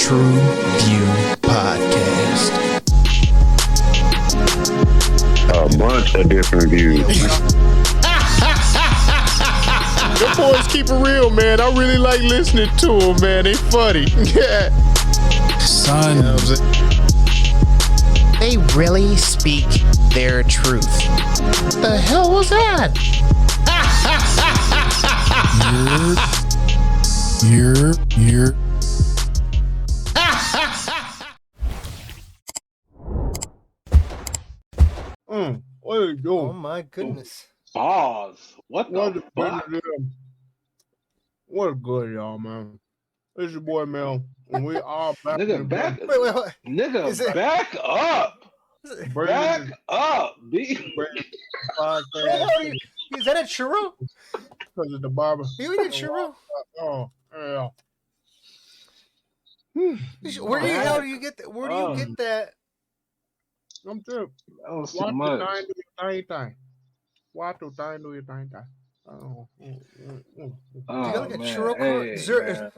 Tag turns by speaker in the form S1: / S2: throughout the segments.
S1: TruVue Podcast.
S2: A bunch of different views.
S3: Them boys keep it real, man. I really like listening to them, man. They funny. Yeah.
S1: Son.
S3: You know what I'm saying?
S4: They really speak their truth.
S3: The hell was that?
S1: You're.
S3: What are you doing?
S4: Oh my goodness.
S5: Pause. What the fuck?
S3: What good, y'all, man? It's your boy, Mel. And we are back.
S5: Nigga, back.
S4: Wait.
S5: Nigga, back up. Back up, B.
S3: Podcast.
S4: Is that a churro?
S3: Because of the barber.
S4: You eat a churro?
S3: Oh, yeah.
S4: How do you get that? Where do you get that?
S3: I'm too.
S5: That was too
S3: Watch
S5: much.
S3: the time, do your thing. Watch the time, do your thing. Oh.
S4: You got like a churro
S5: Hey,
S4: dessert.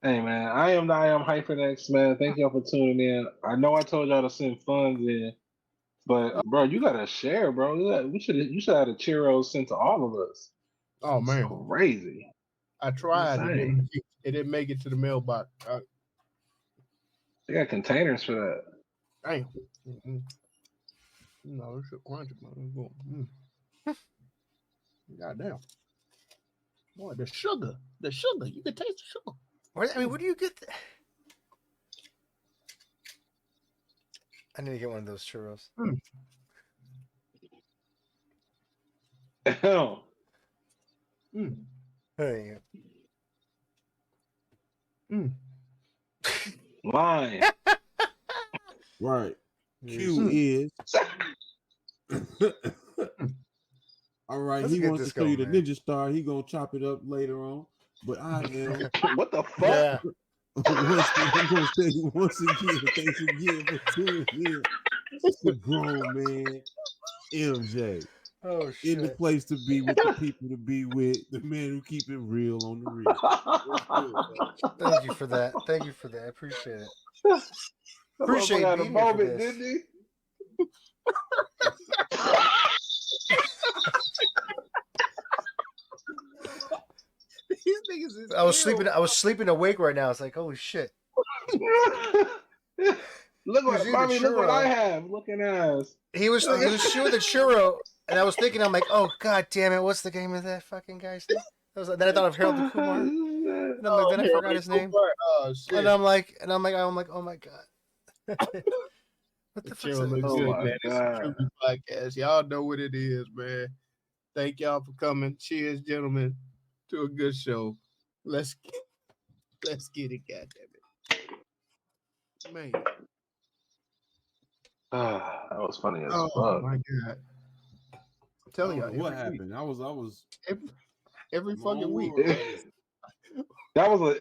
S5: Hey, man. I am HyperX, man. Thank y'all for tuning in. I know I told y'all to send funds in, but, bro, you got to share, bro. You should have the churros sent to all of us.
S3: Oh, man.
S5: It's crazy.
S3: I tried.
S5: Insane.
S3: It didn't make it to the mailbox.
S5: They got containers for that.
S3: Damn. No, this shit crunchy, man. Goddamn. Boy, the sugar. You can taste the sugar.
S4: Where do you get that? I need to get one of those churros.
S5: Hell.
S4: There you go.
S5: Line.
S6: Right. Q is. All right.
S4: Let's
S6: he
S4: get
S6: wants to
S4: this
S6: show you the
S4: going, man.
S6: ninja star. He gonna chop it up later on. But I am.
S5: What the fuck?
S4: Yeah.
S6: I'm gonna say once again, thanks again for tuning in. It's the grown man, MJ.
S4: Oh shit.
S6: In the place to be with the people to be with, the man who keep it real on the real.
S4: Thank you for that. I appreciate it. Appreciate
S5: a
S4: being here for
S5: moment,
S4: this.
S5: didn't he?
S3: These niggas is
S4: I was sleeping awake right now. It's like, holy shit.
S5: Look what
S4: eating
S5: mommy, look what
S4: churro.
S5: I have. Looking ass.
S4: He was chewing the churro, and I was thinking, I'm like, oh god damn it, what's the name of that fucking guy's name? Then I thought of Harold the Kumar, and I'm like, then I forgot his name,
S3: Oh, shit.
S4: and I'm like, oh my god, what the fuck?
S3: Chill looks
S5: Oh
S3: good,
S5: my
S3: man. It's
S5: God.
S3: the TruVue Podcast. Y'all know what it is, man. Thank y'all for coming. Cheers, gentlemen, to a good show. Let's get it, goddammit. Man.
S5: That was funny as
S3: Oh
S5: fuck.
S3: my god. I'm telling y'all,
S6: What
S3: every week.
S6: happened? I was
S3: Every fucking week.
S5: That was a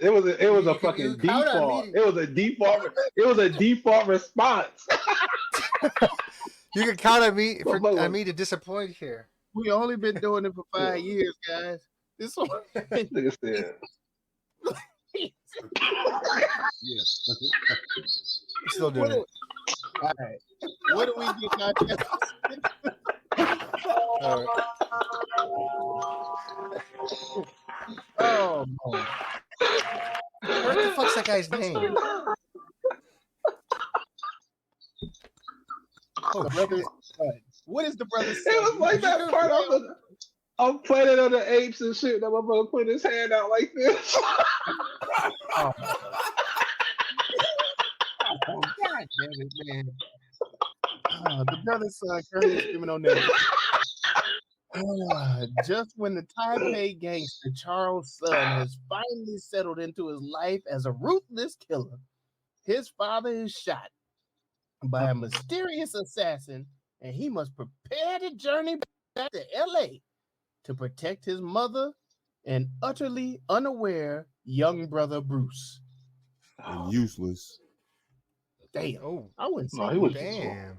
S5: fucking
S4: you count on
S5: default.
S4: me.
S5: It was a default response.
S4: You can count on me
S5: Well,
S4: on me to disappoint here.
S3: We only been doing it for 5 years, guys. This one.
S5: Nigga said.
S6: yeah.
S4: Still doing it.
S3: All right. What do we get out there?
S4: All right.
S3: Oh, boy.
S4: What the fuck's that guy's name?
S3: Oh, brother. What is the brother's
S5: It was like that part of Planet of the Apes and shit. That motherfucker put his hand out like this.
S3: Oh, God damn it, man. The brother's son currently screaming on that. Just when the Taipei gangster Charles' son has finally settled into his life as a ruthless killer, his father is shot by a mysterious assassin, and he must prepare to journey back to LA to protect his mother and utterly unaware young brother Bruce.
S6: And useless.
S3: Damn.
S4: Oh,
S3: I wouldn't say
S5: No, he was
S4: damn.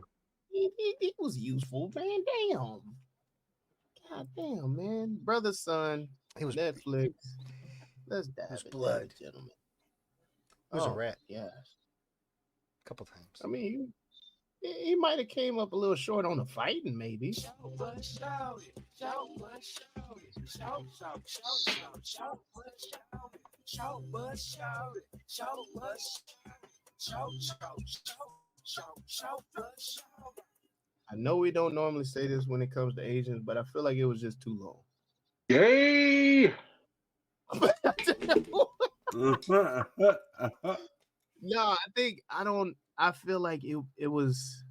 S3: he was useful, man. Damn. God damn, man. Brother, son,
S4: He was
S3: Netflix. Let's dive
S4: was
S3: into
S4: blood.
S3: it, gentlemen.
S4: He was a rat
S3: Yes.
S4: a couple times.
S3: I mean, he might have came up a little short on the fighting, maybe. I know we don't normally say this when it comes to Asians, but I feel like it was just too long.
S5: Yay!
S3: No, I feel like it was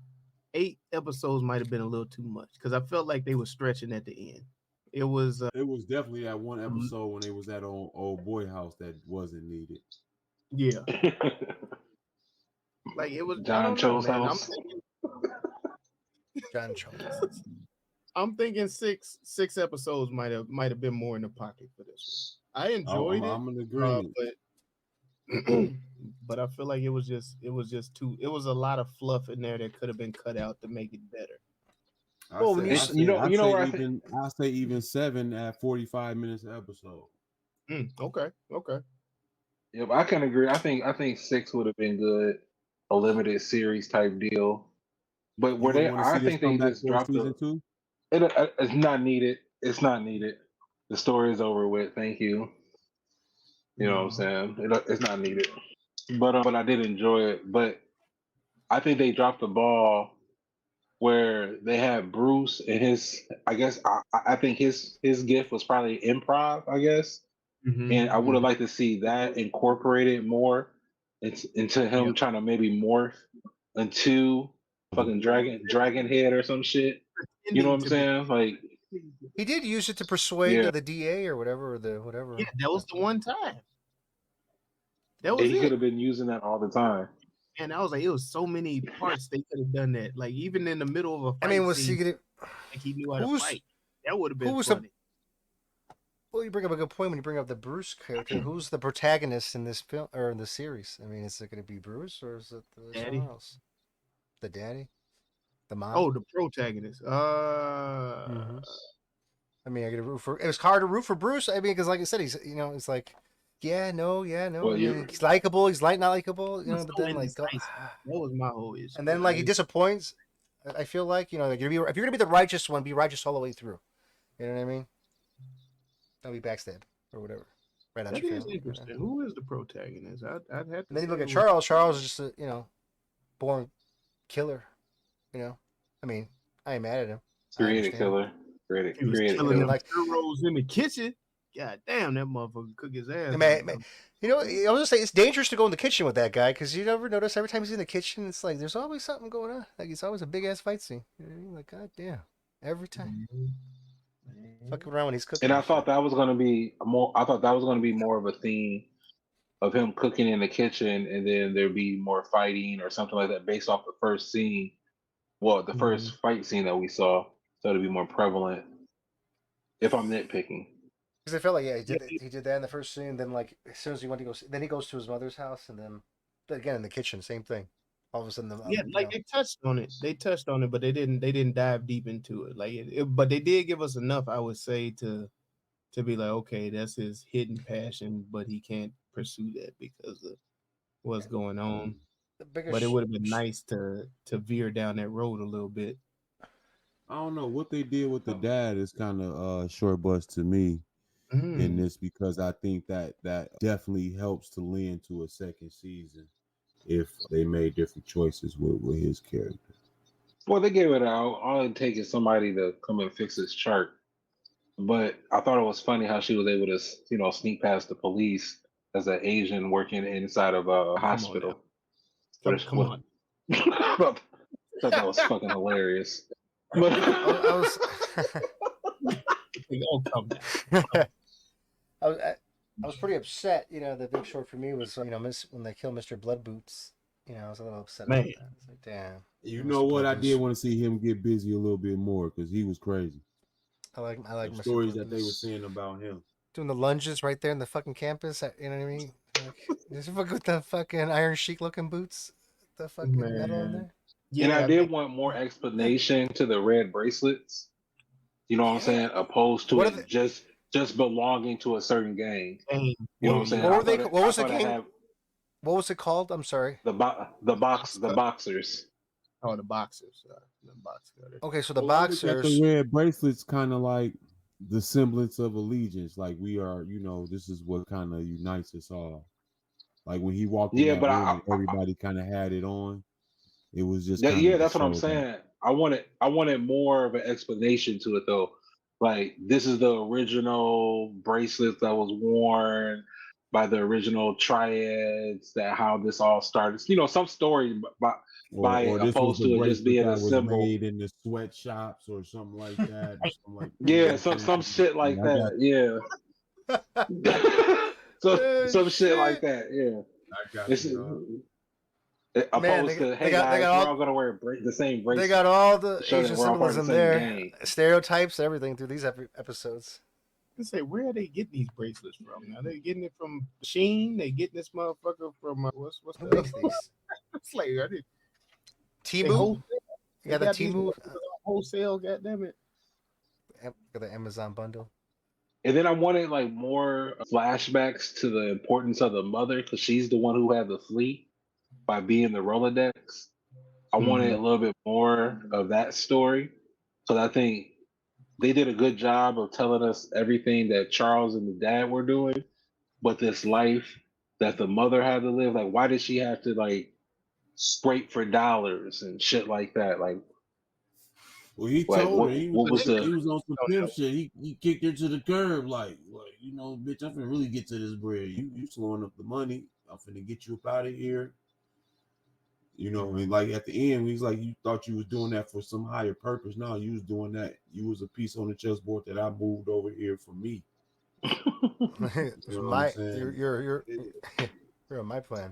S3: 8 episodes might have been a little too much because I felt like they were stretching at the end. It was
S6: It was definitely that one episode when they was at old boy house that wasn't needed.
S3: yeah. Like it was
S5: John Cho's
S3: man.
S5: house.
S4: John Cho.
S3: I'm thinking six episodes might have been more in the pocket for this one. I enjoyed
S6: I'm in agreement.
S3: But I feel like it was just too. It was a lot of fluff in there that could have been cut out to make it better.
S6: I say even 7 at 45 minutes an episode.
S3: Okay.
S5: Yep, I can agree. I think 6 would have been good, a limited series type deal. But were they? I think they just dropped
S6: season 2.
S5: It's not needed. It's not needed. The story is over with. Thank you. You know what I'm saying? It's not needed. But I did enjoy it. But I think they dropped the ball where they had Bruce and his. I guess I think his gift was probably improv. I guess, and I would have liked to see that incorporated more into him trying to maybe morph into fucking dragon head or some shit. You know what I'm saying? Like
S4: he did use it to persuade the DA or whatever, whatever.
S3: Yeah, that was the one time. That was
S5: he could have been using that all the time.
S3: And I was like, it was so many parts they could have done that. Like even in the middle of a fight.
S4: I mean, was
S3: scene,
S4: he gonna?
S3: like he knew how to fight. That would have been funny.
S4: Well, you bring up a good point when you bring up the Bruce character. Who's the protagonist in this film or in the series? I mean, is it going to be Bruce or is it someone else? The daddy, the mom.
S3: Oh, the protagonist.
S4: I mean, I got to root for. It was hard to root for Bruce. I mean, because like I said, he's it's like, no. Well, he's likable. He's not likable. You know, but then like,
S3: that was my whole issue.
S4: And then like he disappoints. I feel like like, if you're gonna be the righteous one, be righteous all the way through. You know what I mean? Don't be backstab or whatever. Right out your family.
S3: Interesting. Who is the protagonist? I'd have to.
S4: And then you look at Charles. Charles is just a born killer. I mean, I ain't mad at him.
S5: Creative killer.
S3: He was killing like churros in the kitchen. God damn, that motherfucker cook his ass.
S4: Man, I was gonna say it's dangerous to go in the kitchen with that guy because you never notice every time he's in the kitchen, it's like there's always something going on. Like it's always a big ass fight scene. You know what I mean? Like god damn, every time. Fucking around when he's cooking.
S5: And I thought that was gonna be more. I thought that was gonna be more of a theme of him cooking in the kitchen, and then there'd be more fighting or something like that based off the first scene. Well, the first fight scene that we saw, so it'd be more prevalent. If I'm nitpicking.
S4: Because I felt like he did that in the first scene. Then like as soon as he went to go, then he goes to his mother's house, and then again in the kitchen, same thing. All of a sudden,
S3: they touched on it. They touched on it, but they didn't dive deep into it. Like but they did give us enough, I would say, to be like, okay, that's his hidden passion, but he can't pursue that because of what's going on. But it would have been nice to veer down that road a little bit.
S6: I don't know what they did with the dad is kind of short bus to me in this because I think that definitely helps to lend to a second season if they made different choices with his character.
S5: Well, they gave it out. All it takes is somebody to come and fix his chart. But I thought it was funny how she was able to, sneak past the police as an Asian working inside of a hospital.
S3: Come on.
S5: I thought that was fucking hilarious. But
S4: I was pretty upset. The Big Short for me was when they killed Mr. Blood Boots. I was a little upset about that. It's like, damn.
S6: You know what? I did want to see him get busy a little bit more because he was crazy.
S4: I like
S6: the stories that they were saying about him.
S4: Doing the lunges right there in the fucking campus. You know what I mean? Like, with the fucking Iron Sheik looking boots, the fucking metal in there.
S5: Yeah, and I did want more explanation to the red bracelets. You know what I'm saying? Opposed to
S4: What are
S5: it just belonging to a certain gang.
S3: Gang.
S5: You know what I'm saying?
S4: What were they? What was the
S5: I thought it
S4: gang?
S5: had
S4: What was it called? I'm sorry.
S5: the boxers.
S3: Oh, the boxers. The boxers.
S4: Okay, so the
S6: Well, I look at
S4: boxers.
S6: the red bracelets kind of like the semblance of allegiance. Like we are, this is what kind of unites us all. Like when he walked in that room and everybody kind of had it on. It was just
S5: That's what I'm saying. I wanted more of an explanation to it though. Like this is the original bracelet that was worn by the original triads. That how this all started. Some story by opposed to it just being a symbol
S6: made in the sweatshops or something like that. Or something like
S5: yeah, some shit like that. Yeah. Some shit like that. Yeah.
S6: I got you.
S5: Opposed to, hey guys, we're all gonna wear the same bracelet.
S4: They got all the
S5: Asian
S4: symbolism there, stereotypes, everything through these episodes.
S3: I say, where are they getting these bracelets from? Are they getting it from Sheen? They getting this motherfucker from what's
S4: Who makes these?
S3: It's like, are they
S4: Temu? You got the Temu
S3: wholesale? Goddamn it!
S4: Got the Amazon bundle.
S5: And then I wanted like more flashbacks to the importance of the mother because she's the one who had the fleet by being the Rolodex. I wanted a little bit more of that story. So I think they did a good job of telling us everything that Charles and the dad were doing, but this life that the mother had to live, like why did she have to like scrape for dollars and shit like that? Like,
S6: well, he told her he was on some pimp shit. He kicked her to the curb, like bitch, I'm finna really get to this bread. You slowing up the money. I'm finna get you up out of here. And like at the end, he's like, you thought you was doing that for some higher purpose. No, you was doing that. You was a piece on the chessboard that I moved over here for me.
S4: You're on my plan.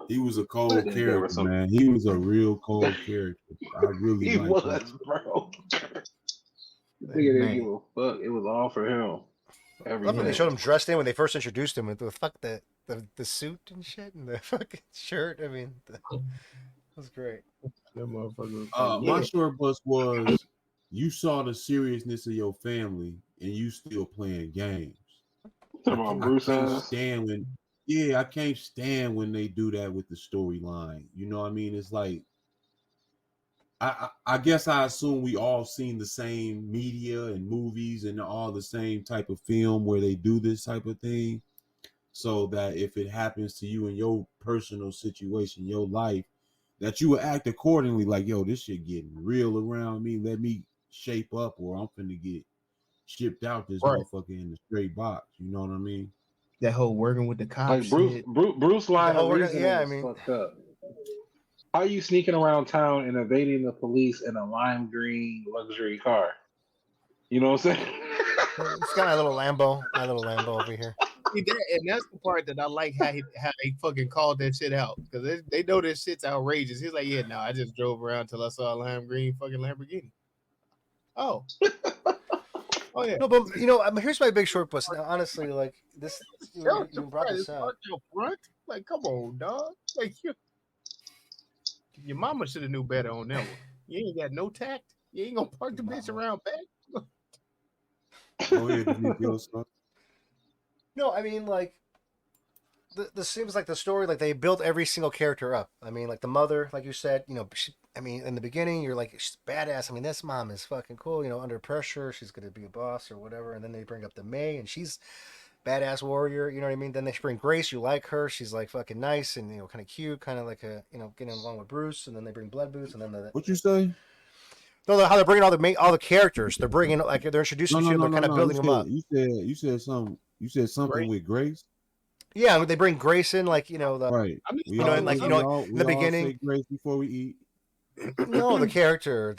S6: He was a cold character, man. He was a real cold character. I really
S5: he was,
S6: him.
S5: Bro. Nigga didn't give a fuck. It was all for him.
S4: When they showed him dressed in when they first introduced him with the suit and shit and the fucking shirt. I mean, that was great.
S6: My short bus was you saw the seriousness of your family and you still playing games.
S5: Talking about Bruce
S6: I can't stand when they do that with the storyline. You know what I mean? It's like I guess I assume we all seen the same media and movies and all the same type of film where they do this type of thing. So that if it happens to you in your personal situation, your life, that you would act accordingly. Like, yo, this shit getting real around me. Let me shape up, or I'm finna get shipped out this motherfucker in the straight box. You know what I mean?
S3: That whole working with the cops.
S5: Like Bruce line of reasoning was fucked up. How are you sneaking around town and evading the police in a lime green luxury car? You know what I'm saying?
S4: It's got my little Lambo over here.
S3: And that's the part that I like how they fucking called that shit out because they know this shit's outrageous. He's like, yeah, no, I just drove around till I saw a lime green fucking Lamborghini. Oh, yeah.
S4: No, but here's my big short bus. Now, honestly, like this, you brought this out.
S3: Front? Like, come on, dog. Like your mama should have knew better on that one. You ain't got no tact. You ain't gonna park the bitch around back.
S6: Go ahead,
S4: No, I mean, like, this seems like the story, like, they built every single character up. I mean, like, the mother, like you said, in the beginning, you're like, she's badass. I mean, this mom is fucking cool, under pressure. She's going to be a boss or whatever. And then they bring up the May, and she's badass warrior, you know what I mean? Then they bring Grace, you like her. She's, like, fucking nice and, kind of cute, kind of like getting along with Bruce. And then they bring Blood Boots, and then
S6: What you say?
S4: No, how they're bringing all the characters. They're bringing, like, they're introducing you, they're kind of building them up.
S6: You said something
S3: Grace.
S6: with Grace.
S4: Yeah, they bring Grace in, like
S6: right.
S4: In the beginning.
S6: Say Grace before we eat.
S4: No, the character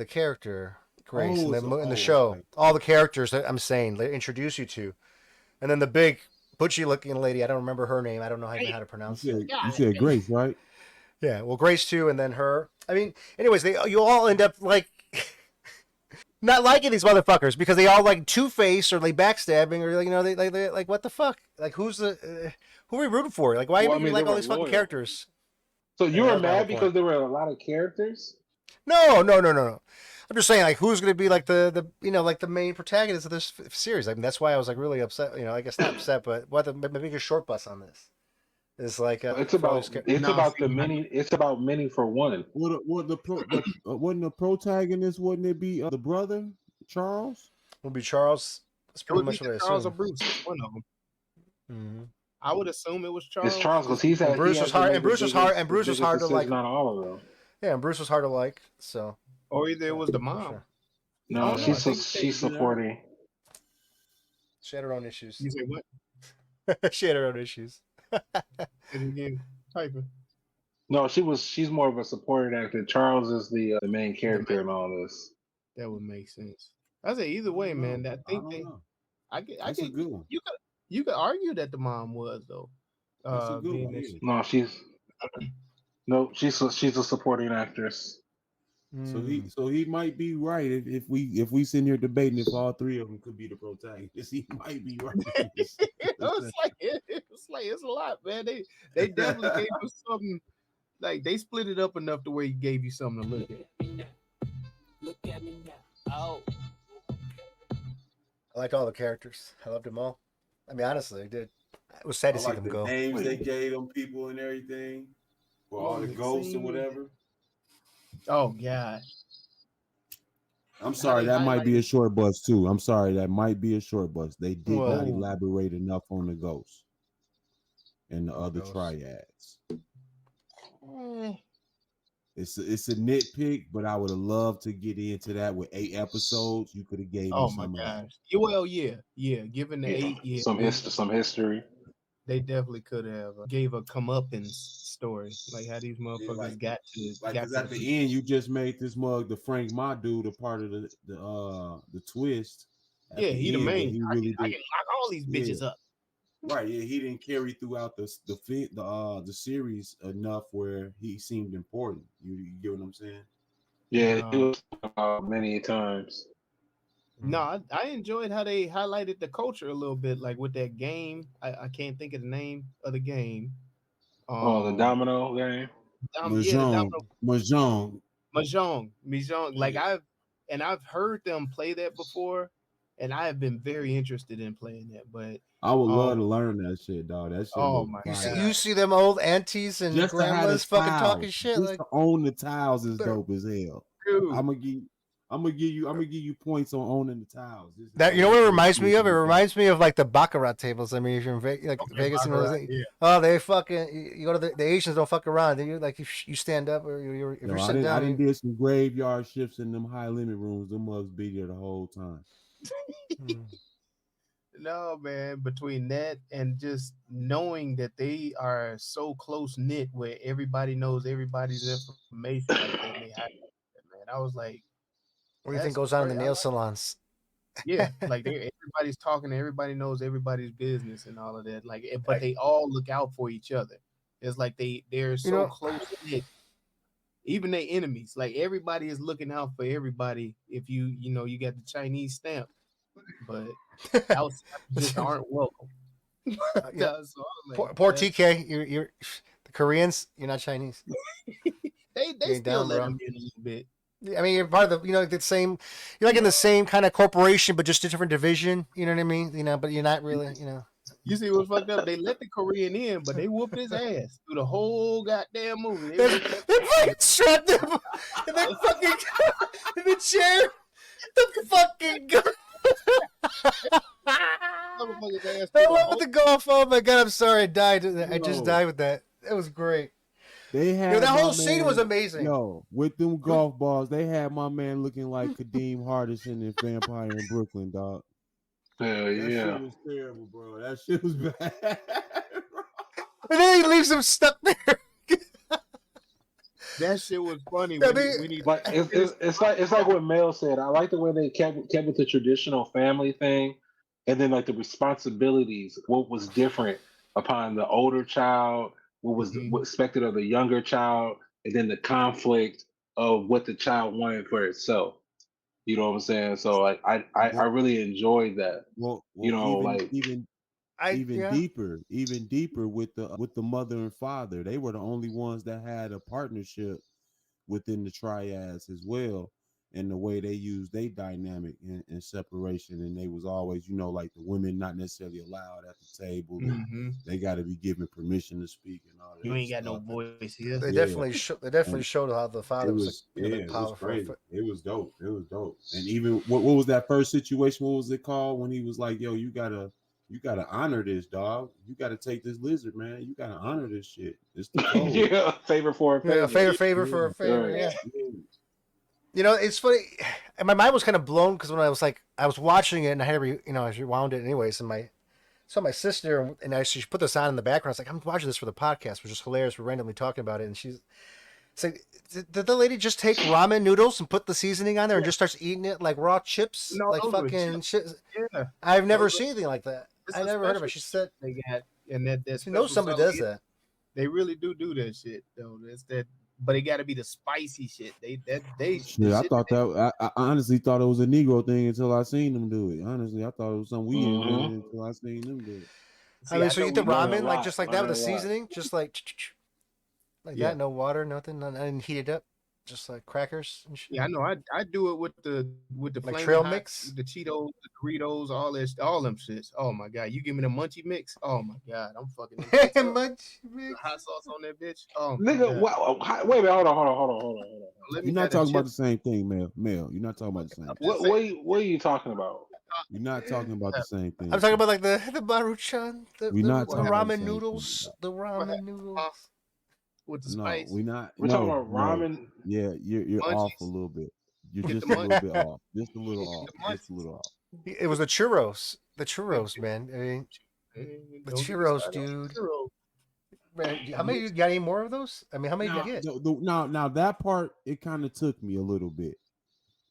S4: Grace in the show. Right. All the characters that I'm saying they introduce you to, and then the big butchy looking lady. I don't remember her name. I don't know how to pronounce it.
S6: You said Grace, right?
S4: Yeah. Well, Grace too, and then her. I mean, anyways, you all end up like. Not liking these motherfuckers because they all like two-face or like backstabbing or they like what the fuck? Like who are we rooting for? Like why you like all these fucking characters?
S5: So you were mad because there were a lot of characters?
S4: No. I'm just saying, like, who's going to be like the like the main protagonist of this series? I mean, that's why I was like really upset. I guess not upset, but what the biggest short bus on this is like
S5: It's about many for one.
S6: Wasn't the protagonist? Wouldn't it be the brother Charles?
S4: Will be Charles. That's
S3: It
S4: pretty
S3: would be
S4: much what I
S3: Charles or
S4: assume.
S3: Bruce, one of them.
S4: Mm-hmm.
S3: I would assume it was Charles.
S5: It's Charles because he's had.
S4: And Bruce was hard. And Bruce was hard to like.
S5: Not all of them.
S4: Yeah, and Bruce was hard to like. So.
S3: Or either it was the mom.
S4: Sure.
S5: No, she's supporting.
S4: She had her own issues.
S3: You say what?
S4: She had her own issues.
S3: Again, typing.
S5: No, she's more of a supporting actor. Charles is the main character in all this.
S3: That would make sense. I say either way, man. I think I
S6: That's
S3: get
S6: a good one.
S3: You could argue that the mom was though.
S6: That's a good one.
S5: No, she's a supporting actress.
S6: So he might be right if we sit here debating if all three of them could be the protagonists. He might be right.
S3: it's a lot, man. They definitely gave us something. Like they split it up enough to where he gave you something to look at.
S7: Look at me now. Oh.
S4: I liked all the characters. I loved them all. I mean, honestly, I did. It was sad to see them go.
S6: Names they gave them people and everything, for all the ghosts and whatever.
S3: Oh God.
S6: I'm sorry, that might be a short bus too. I'm sorry, that might be a short bus. They did not elaborate enough on the ghosts and the other triads. It's a nitpick, but I would have loved to get into that with 8 episodes. You could have gave me some. Oh my gosh!
S3: Well, yeah. Given the 8,
S5: some history.
S3: They definitely could have gave a comeuppance story, like how these motherfuckers got to.
S6: Because at the end, you just made this mug the Frank Ma dude a part of the twist.
S3: Yeah, he the main. I can lock all these bitches up.
S6: Right, yeah, he didn't carry throughout the series enough where he seemed important. You get what I'm saying?
S5: Yeah, he was many times.
S3: No, I enjoyed how they highlighted the culture a little bit, like with that game. I can't think of the name of the game.
S5: The domino game.
S6: Mahjong.
S3: Like I've heard them play that before. And I have been very interested in playing that, but
S6: I would love to learn that shit, dog. That shit.
S3: Oh my
S4: God! You see them old aunties and grandmas fucking talking shit.
S6: Just like to own the tiles is dope as hell. Dude. I'm gonna give you points on owning the tiles.
S4: That what it reminds me of? It reminds me of like the baccarat tables. I mean, if you're in Vegas, oh, they fucking you go to the Asians don't fuck around. You like you stand up or you're sitting down.
S6: I didn't do some graveyard shifts in them high limit rooms. Them mugs be there the whole time.
S3: No, man, between that and just knowing that they are so close knit where everybody knows everybody's information like that, man. I was like,
S4: what do you think goes on in the nail salons?
S3: Yeah, like everybody's talking, everybody knows everybody's business and all of that. Like, but they all look out for each other. It's like they're so close knit. Even their enemies, like everybody is looking out for everybody. If you got the Chinese stamp, but outside just aren't welcome.
S4: Poor TK, you're the Koreans. You're not Chinese.
S3: they still let them in a little bit.
S4: I mean, you're part of the same. You're like in the same kind of corporation, but just a different division. You know what I mean? But you're not really.
S3: You see what's fucked up? They let the Korean in, but they whooped his ass through the whole goddamn movie.
S4: They fucking strapped him in the fucking in the chair. The fucking gun. I love the golf. Oh my god, I'm sorry, I died. I just died with that. It was great.
S6: They had
S4: that whole scene was amazing.
S6: With them golf balls, they had my man looking like Kadeem Hardison in Vampire in Brooklyn, dog.
S5: Hell yeah.
S6: That shit was terrible, bro. That shit was bad.
S4: And then he leaves him stuck there.
S3: That shit was funny.
S5: It's like what Mel said. I like the way they kept with the traditional family thing, and then like the responsibilities. What was different upon the older child? What was what expected of the younger child? And then the conflict of what the child wanted for itself. You know what I'm saying? So like I really enjoyed that.
S6: Well even deeper with the mother and father. They were the only ones that had a partnership within the triads as well, and the way they use their dynamic and separation. And they was always, like the women not necessarily allowed at the table.
S3: Mm-hmm.
S6: They got to be given permission to speak and all that.
S3: You ain't got no voice here.
S4: They definitely showed how the father was
S6: it
S4: powerful.
S6: was crazy. It was dope. And even what was that first situation? What was it called when he was like, "Yo, you gotta honor this, dog. You gotta take this lizard, man. You gotta honor this shit. It's the code."
S5: Yeah, favor for a favor.
S4: Yeah, favor for a favor. Yeah. It's funny. And my mind was kind of blown because when I was watching it and I had I rewound it anyways. And my sister and she put this on in the background. I was like, I'm watching this for the podcast, which is hilarious. We're randomly talking about it, and she's like, did the lady just take ramen noodles and put the seasoning on there and just starts eating it like raw chips, like fucking shit? Yeah, I've never seen anything like that. I never heard of it. She said
S3: they got, and that
S4: she knows somebody does that.
S3: They really do that shit though. That's that. But it got to be the spicy shit.
S6: I thought that. I honestly thought it was a Negro thing until I seen them do it. Honestly, I thought it was something we invented until I seen them do it.
S4: I mean, so you eat the ramen like just like that with the seasoning, just like that, no water, nothing, and heat it up, just like crackers and shit.
S3: Yeah, I know. I do it with the
S4: like trail mix,
S3: the Cheetos, the Doritos, all them shits. Oh my god, you give me the munchie mix. Oh my god, I'm fucking
S4: munchie mix.
S3: Hot sauce on that bitch. Oh
S5: nigga, wait a minute, hold on.
S6: You're not talking about the same thing, Mel. You're not talking about the same thing.
S5: What are you talking about?
S6: You're not talking about the same thing.
S4: I'm talking about like the Maruchan, the ramen noodles,
S3: the ramen noodles. With the spice.
S5: We're talking about ramen.
S6: Yeah, you're off a little bit. You're just a little bit off. Just a little off.
S4: It was the churros. The churros, man. I mean, the churros, dude. Man, how many you got? Any more of those? I mean, how many did you get?
S6: Now that part it kind of took me a little bit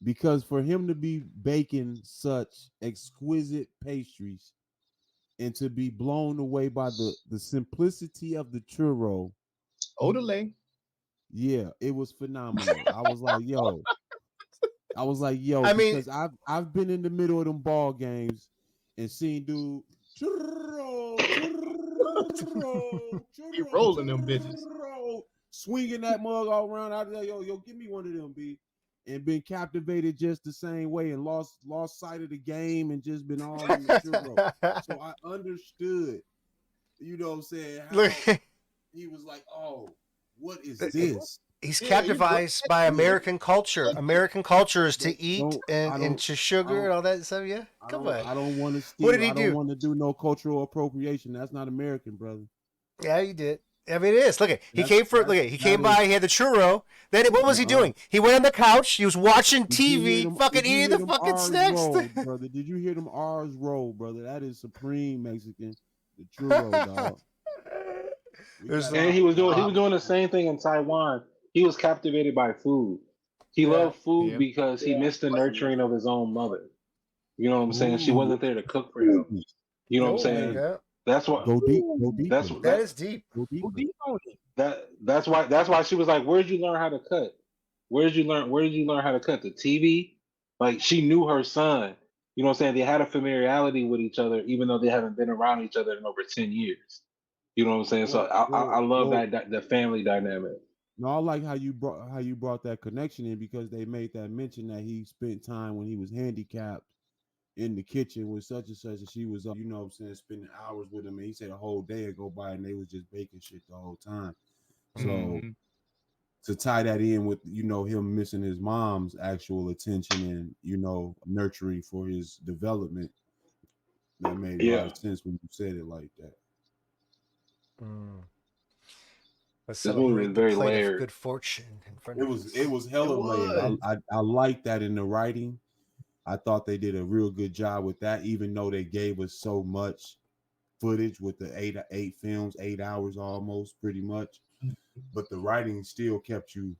S6: because for him to be baking such exquisite pastries and to be blown away by the simplicity of the churro.
S3: Odelay.
S6: Yeah, it was phenomenal. I was like, yo. I mean, because I've been in the middle of them ball games and seen dude churro,
S3: he rolling them bitches,
S6: swinging that mug all around. I was like, yo, give me one of them, B. And been captivated just the same way and lost sight of the game and just been all in the churro. So I understood, you know what I'm saying? How he was like, oh, what is this?
S4: He's captivated by American culture. American culture is to eat and to sugar and all that stuff. Yeah, come on.
S6: I don't want to steal.
S4: What did he do?
S6: I don't want to do no cultural appropriation. That's not American, brother.
S4: Yeah, he did. I mean, it is. He came by. He had the churro. Then what was he doing? He went on the couch. He was watching TV, fucking eating the fucking snacks.
S6: Roll, brother, did you hear them R's roll, brother? That is supreme Mexican. The churro, dog.
S5: And he was doing the same thing in Taiwan. He was captivated by food. He loved food because he missed the nurturing of his own mother. You know what I'm saying? She wasn't there to cook for him. You know what I'm saying?
S4: Yeah.
S5: That's why.
S6: Go deep.
S4: That is deep.
S6: Go deep
S3: on it.
S5: That's why she was like, "Where'd you learn how to cut? Where did you learn how to cut the TV?" Like she knew her son. You know what I'm saying? They had a familiarity with each other, even though they haven't been around each other in over 10 years. You know what I'm saying? So I love that the family dynamic.
S6: No, I like how you brought that connection in because they made that mention that he spent time when he was handicapped in the kitchen with such and such, and she was, you know what I'm saying, spending hours with him. And he said a whole day would go by and they was just baking shit the whole time. So to tie that in with, you know, him missing his mom's actual attention and, you know, nurturing for his development, that made a lot of sense when you said it like that.
S5: This movie was very layered.
S4: Good fortune in front
S6: of it was hella layered. I like that in the writing. I thought they did a real good job with that, even though they gave us so much footage with the 8 films, 8 hours almost, pretty much. But the writing still kept you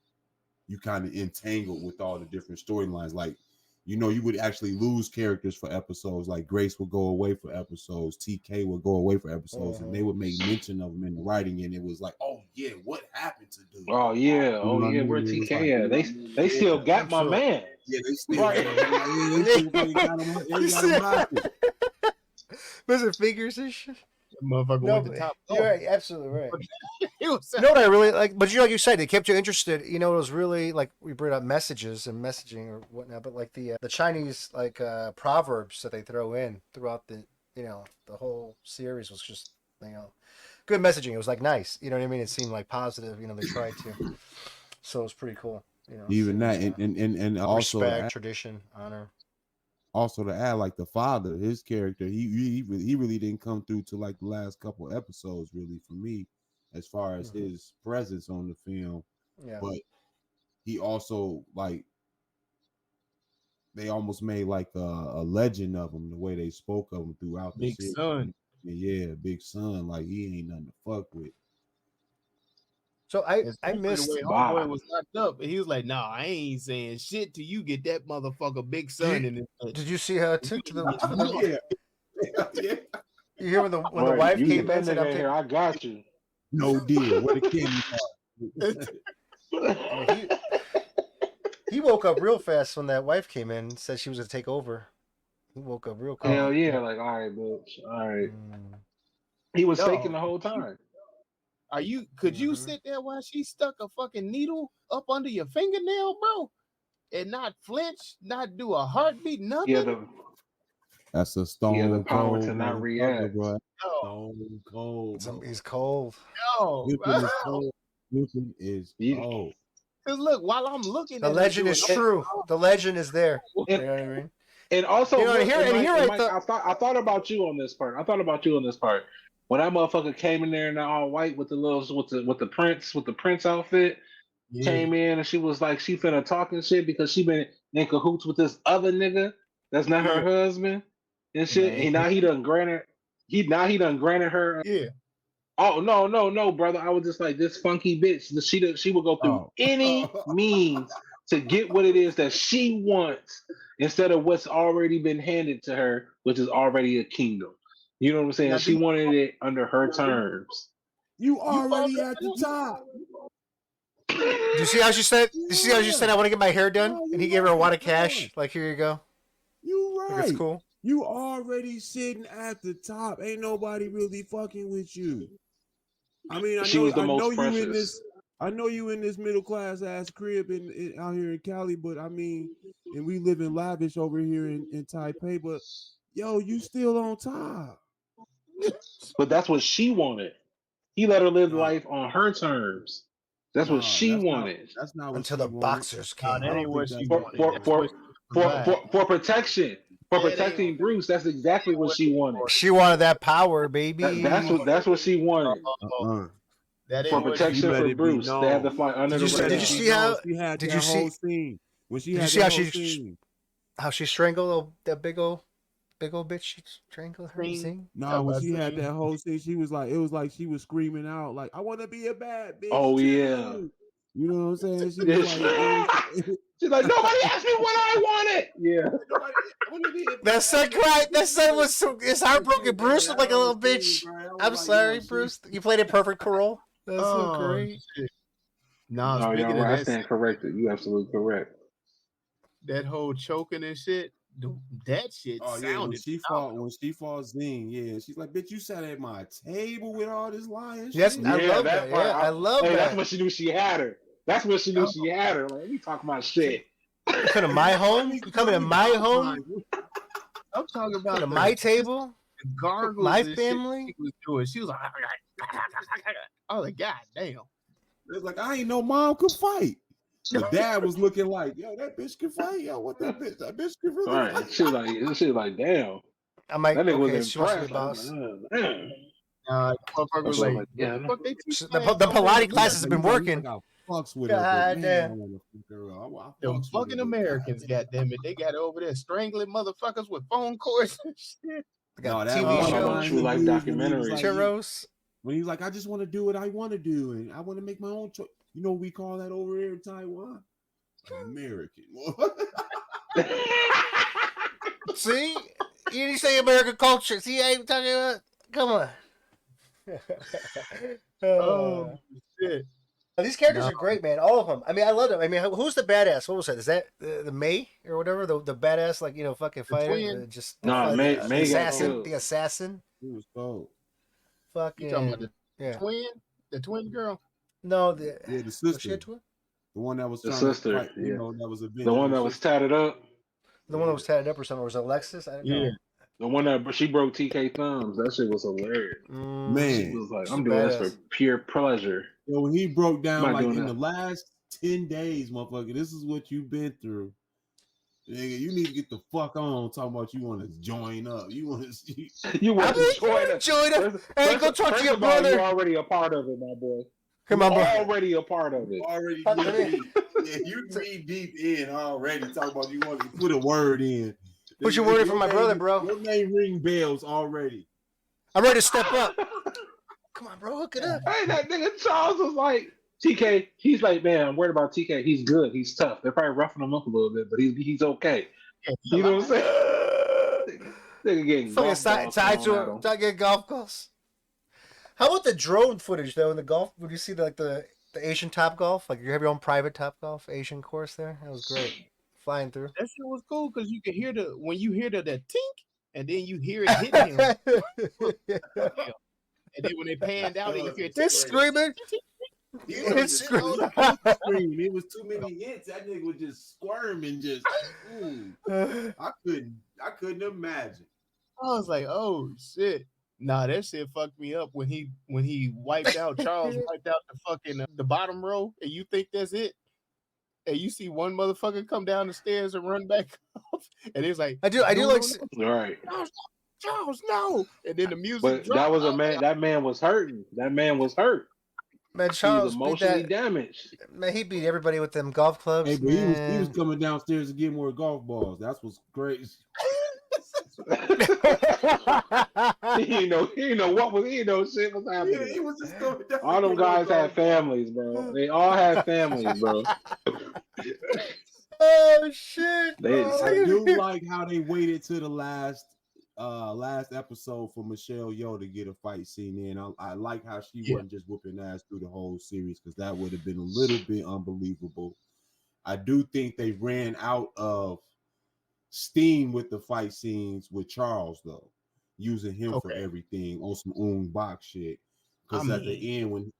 S6: kind of entangled with all the different storylines. Like, you know, you would actually lose characters for episodes. Like Grace would go away for episodes, TK would go away for episodes, and they would make mention of them in the writing. And it was like, oh yeah, what happened to dude?
S5: Oh yeah, where TK at? They still got my man.
S6: Yeah, they still got him.
S4: Missing fingers and shit.
S3: Motherfucker
S4: No,
S3: went to
S4: but
S3: top.
S4: you're right, absolutely right.
S3: It was
S4: You know what I really like, but like you said, they kept you interested. You know, it was really like we brought up messages and messaging or whatnot, but like the Chinese proverbs that they throw in throughout the the whole series was just good messaging. It was like nice, you know what I mean? It seemed like positive. They tried to, so it was pretty cool.
S6: Even that, and also
S4: respect, tradition, honor.
S6: Also to add, like the father, his character, he really didn't come through to like the last couple episodes, really, for me, as far as his presence on the film.
S4: Yeah.
S6: But he also they almost made like a legend of him, the way they spoke of him throughout the
S3: Big
S6: series.
S3: Son.
S6: Yeah, Big Son. Like he ain't nothing to fuck with.
S4: So I missed
S3: the way Homeboy was locked up. He was like, "Nah, I ain't saying shit till you get that motherfucker Big Son in it."
S4: Did you see how it took to the?
S6: Yeah.
S4: You hear when the
S5: Right,
S4: wife
S5: you
S4: came
S5: get
S4: in
S5: that
S4: and
S5: nigga in here, I got you.
S6: No deal. What a kid.
S4: He woke up real fast when that wife came in and said she was gonna take over. He woke up real quick.
S5: Hell yeah, like all right, bitch, all right. He was faking the whole time.
S3: Could you sit there while she stuck a fucking needle up under your fingernail, bro, and not flinch, not do a heartbeat, nothing?
S5: Yeah,
S6: that's a stone
S5: the power
S6: cold
S5: to not react.
S6: Bro.
S3: No.
S6: Stone cold.
S4: He's cold.
S3: No,
S6: Whipping is cold. Whipping is cold.
S3: Cause look, while I'm looking,
S4: the legend is true. The legend is there. You know what I mean?
S5: And also,
S4: Mike,
S5: I thought about you on this part. When that motherfucker came in there in all white with the prince outfit, came in and she was like she finna talk and shit because she been in cahoots with this other nigga that's not her husband and shit. Man. And now he done granted her.
S3: Yeah.
S5: Oh no, brother! I was just like this funky bitch. She will go through any means to get what it is that she wants instead of what's already been handed to her, which is already a kingdom. You know what I'm saying? Now, she wanted it under her terms.
S6: You already at the top.
S4: Do you see how she said? I want to get my hair done, and he gave her a wad of cash. Like, here you go.
S6: You right.
S4: Like, it's cool.
S6: You already sitting at the top. Ain't nobody really fucking with you. I mean, I know you in this middle class ass crib out here in Cali, but I mean, and we live in lavish over here in Taipei, but yo, you still on top.
S5: But that's what she wanted. He let her live life on her terms. That's what she wanted.
S6: That's not what
S4: until the boxers came.
S3: That ain't what she
S5: wanted. For protection. For protecting Bruce, that's exactly what she wanted.
S4: She wanted that power, baby.
S5: That's what she wanted. For protection for Bruce, they had to fly under the radar.
S4: Did you see how?
S6: Did you see? Did you
S4: see how she strangled that big old bitch? She strangled her.
S6: No, when she had that whole scene, she was like, it was like she was screaming out, like, "I want to be a bad bitch."
S5: Oh
S6: too.
S5: Yeah.
S6: You know what I'm saying? She was like,
S5: she's like, nobody asked me what I wanted. Yeah.
S4: That son was it's heartbroken. Bruce looked like a little bitch. I'm sorry, Bruce. You played a perfect parole. That's so great.
S3: Shit. No,
S5: you're right. I stand corrected. You absolutely correct.
S3: That whole choking and shit. That shit sounded.
S6: When she falls in, yeah, she's like, "Bitch, you sat at my table with all this lying."
S4: Yes, I love that. Yeah, I love that.
S5: That's when she knew she had her. That's when she knew she had her. Like, we talk about shit.
S4: You come to my home. You coming to my home.
S3: I'm talking about
S4: to my table.
S3: Gargles.
S4: My family.
S3: She was doing. She was like, "Oh, like, God damn!"
S6: It's like I ain't know mom could fight. The dad was looking like, "Yo, that bitch can fight. Yo, what that bitch? That bitch can really
S5: fight."
S6: Right.
S5: She was like, "Damn."
S4: I'm like,
S5: that nigga was
S4: impressed.
S5: Boss.
S4: The Pilates classes have been working.
S3: God damn. The fucking Americans, goddamn it, they got over there strangling motherfuckers with phone cords and shit.
S4: They got TV shows,
S5: true life documentary.
S4: Churros.
S6: When he's like, I just want to do what I want to do, and I want to make my own choice. You know what we call that over here in Taiwan? American.
S4: See? You say American culture. See, I ain't talking about. Come on.
S3: Oh, shit.
S4: These characters are great, man. All of them. I mean, I love them. I mean, who's the badass? What was that? Is that the May or whatever? The badass, fucking fighter?
S5: May
S4: assassin.
S5: got
S4: the assassin.
S6: He was cold.
S3: You talking about
S4: fucking
S3: the twin girl?
S4: No,
S6: the
S4: was she a
S6: sister,
S4: twin?
S6: the one that was
S5: The
S6: trying
S5: sister,
S6: to fight,
S5: yeah.
S6: you know, that was
S5: The one that was tatted up.
S4: The one that was tatted up or something. Was it Alexis? I don't know.
S5: The one that she broke TK thumbs. That shit was hilarious. She
S6: Man,
S5: was like, I'm doing this for pure pleasure.
S6: yo, when he broke down
S5: I'm not
S6: like
S5: doing
S6: in
S5: that.
S6: the last 10 days, motherfucker, this is what you've been through. Nigga, you need to get the fuck on talking about you want to join up. You want to
S5: You want to join us.
S4: Hey, go talk to your brother.
S5: You're already a part of it, my boy.
S4: Come on, bro.
S5: Already a part of it.
S6: Already deep. Yeah, you 3 deep in already. Talking about you want to put a word in.
S4: Put your word in for my brother, bro.
S6: Your name ring bells already.
S4: I'm ready to step up. Come on, bro. Hook it up.
S5: Hey, that nigga Charles was like, TK, he's like, man, I'm worried about TK. He's good. He's tough. They're probably roughing him up a little bit, but he's okay. You know what I'm saying? Nigga getting golf balls
S4: tied to get golf balls. How about the drone footage though in the golf? Would you see the Asian Top Golf? Like you have your own private Top Golf Asian course there. That was great. Flying through.
S3: That shit was cool because you could hear when you hear the tink, and then you hear it hitting him. And then when they panned out, and you hear
S4: they're screaming.
S6: It was too many hits. That nigga was just squirming, just. I couldn't imagine.
S3: I was like, oh shit. Nah, that shit fucked me up when he wiped out Charles wiped out the fucking the bottom row, and you think that's it, and you see one motherfucker come down the stairs and run back up, and it's like
S4: I do like
S5: right.
S3: Charles, no, and then the music.
S5: But
S3: dropped.
S5: that was a man. That man was hurting. That man was hurt.
S4: Man, Charles
S5: he was emotionally damaged.
S4: Man, he beat everybody with them golf clubs.
S6: Hey, but he was coming downstairs to get more golf balls. That's what's crazy.
S5: He know shit was happening.
S6: Yeah, he was just coming down.
S5: All them guys had families, bro. They all had families, bro.
S4: Oh shit!
S6: I do like how they waited to the last episode for Michelle Yeoh to get a fight scene in. I like how she wasn't just whooping ass through the whole series, because that would have been a little bit unbelievable. I do think they ran out of steam with the fight scenes with Charles though, using him for everything on some box shit. Because at the end when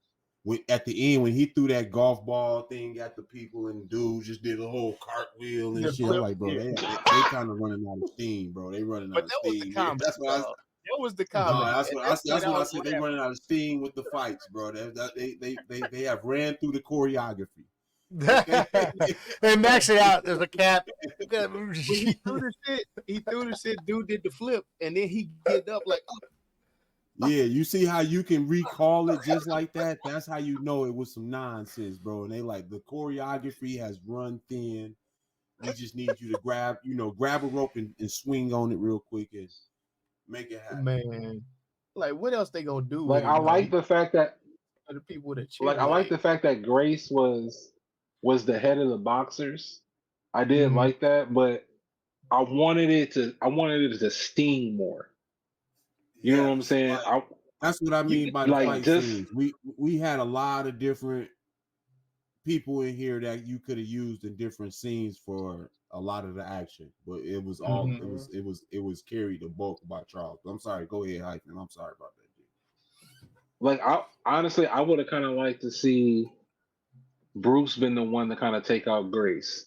S6: he threw that golf ball thing at the people and dudes just did a whole cartwheel and shit. I'm like, bro, they kind of running out of steam, bro. They running out of steam. That's what
S3: that was the comment.
S6: That's what I said. They running out of steam with the fights, bro. They have ran through the choreography.
S4: They max it out. There's a cap.
S3: He threw the shit. Dude did the flip, and then he get up like.
S6: Yeah, you see how you can recall it just like that? That's how you know it was some nonsense, bro. And they like, the choreography has run thin. We just need you to grab a rope and swing on it real quick and make it happen.
S3: Man, like what else they gonna do?
S5: Like I like the fact that
S3: the people that
S5: I like the fact that Grace was the head of the boxers. I did like that, but I wanted it to sting more. You know what I'm saying?
S6: That's what I mean by the fight scenes. We had a lot of different people in here that you could have used in different scenes for a lot of the action, but it was all it was carried the bulk by Charles. I'm sorry, go ahead, Hyphen. I'm sorry about that, dude.
S5: Like I would have kind of liked to see Bruce been the one to kind of take out Grace,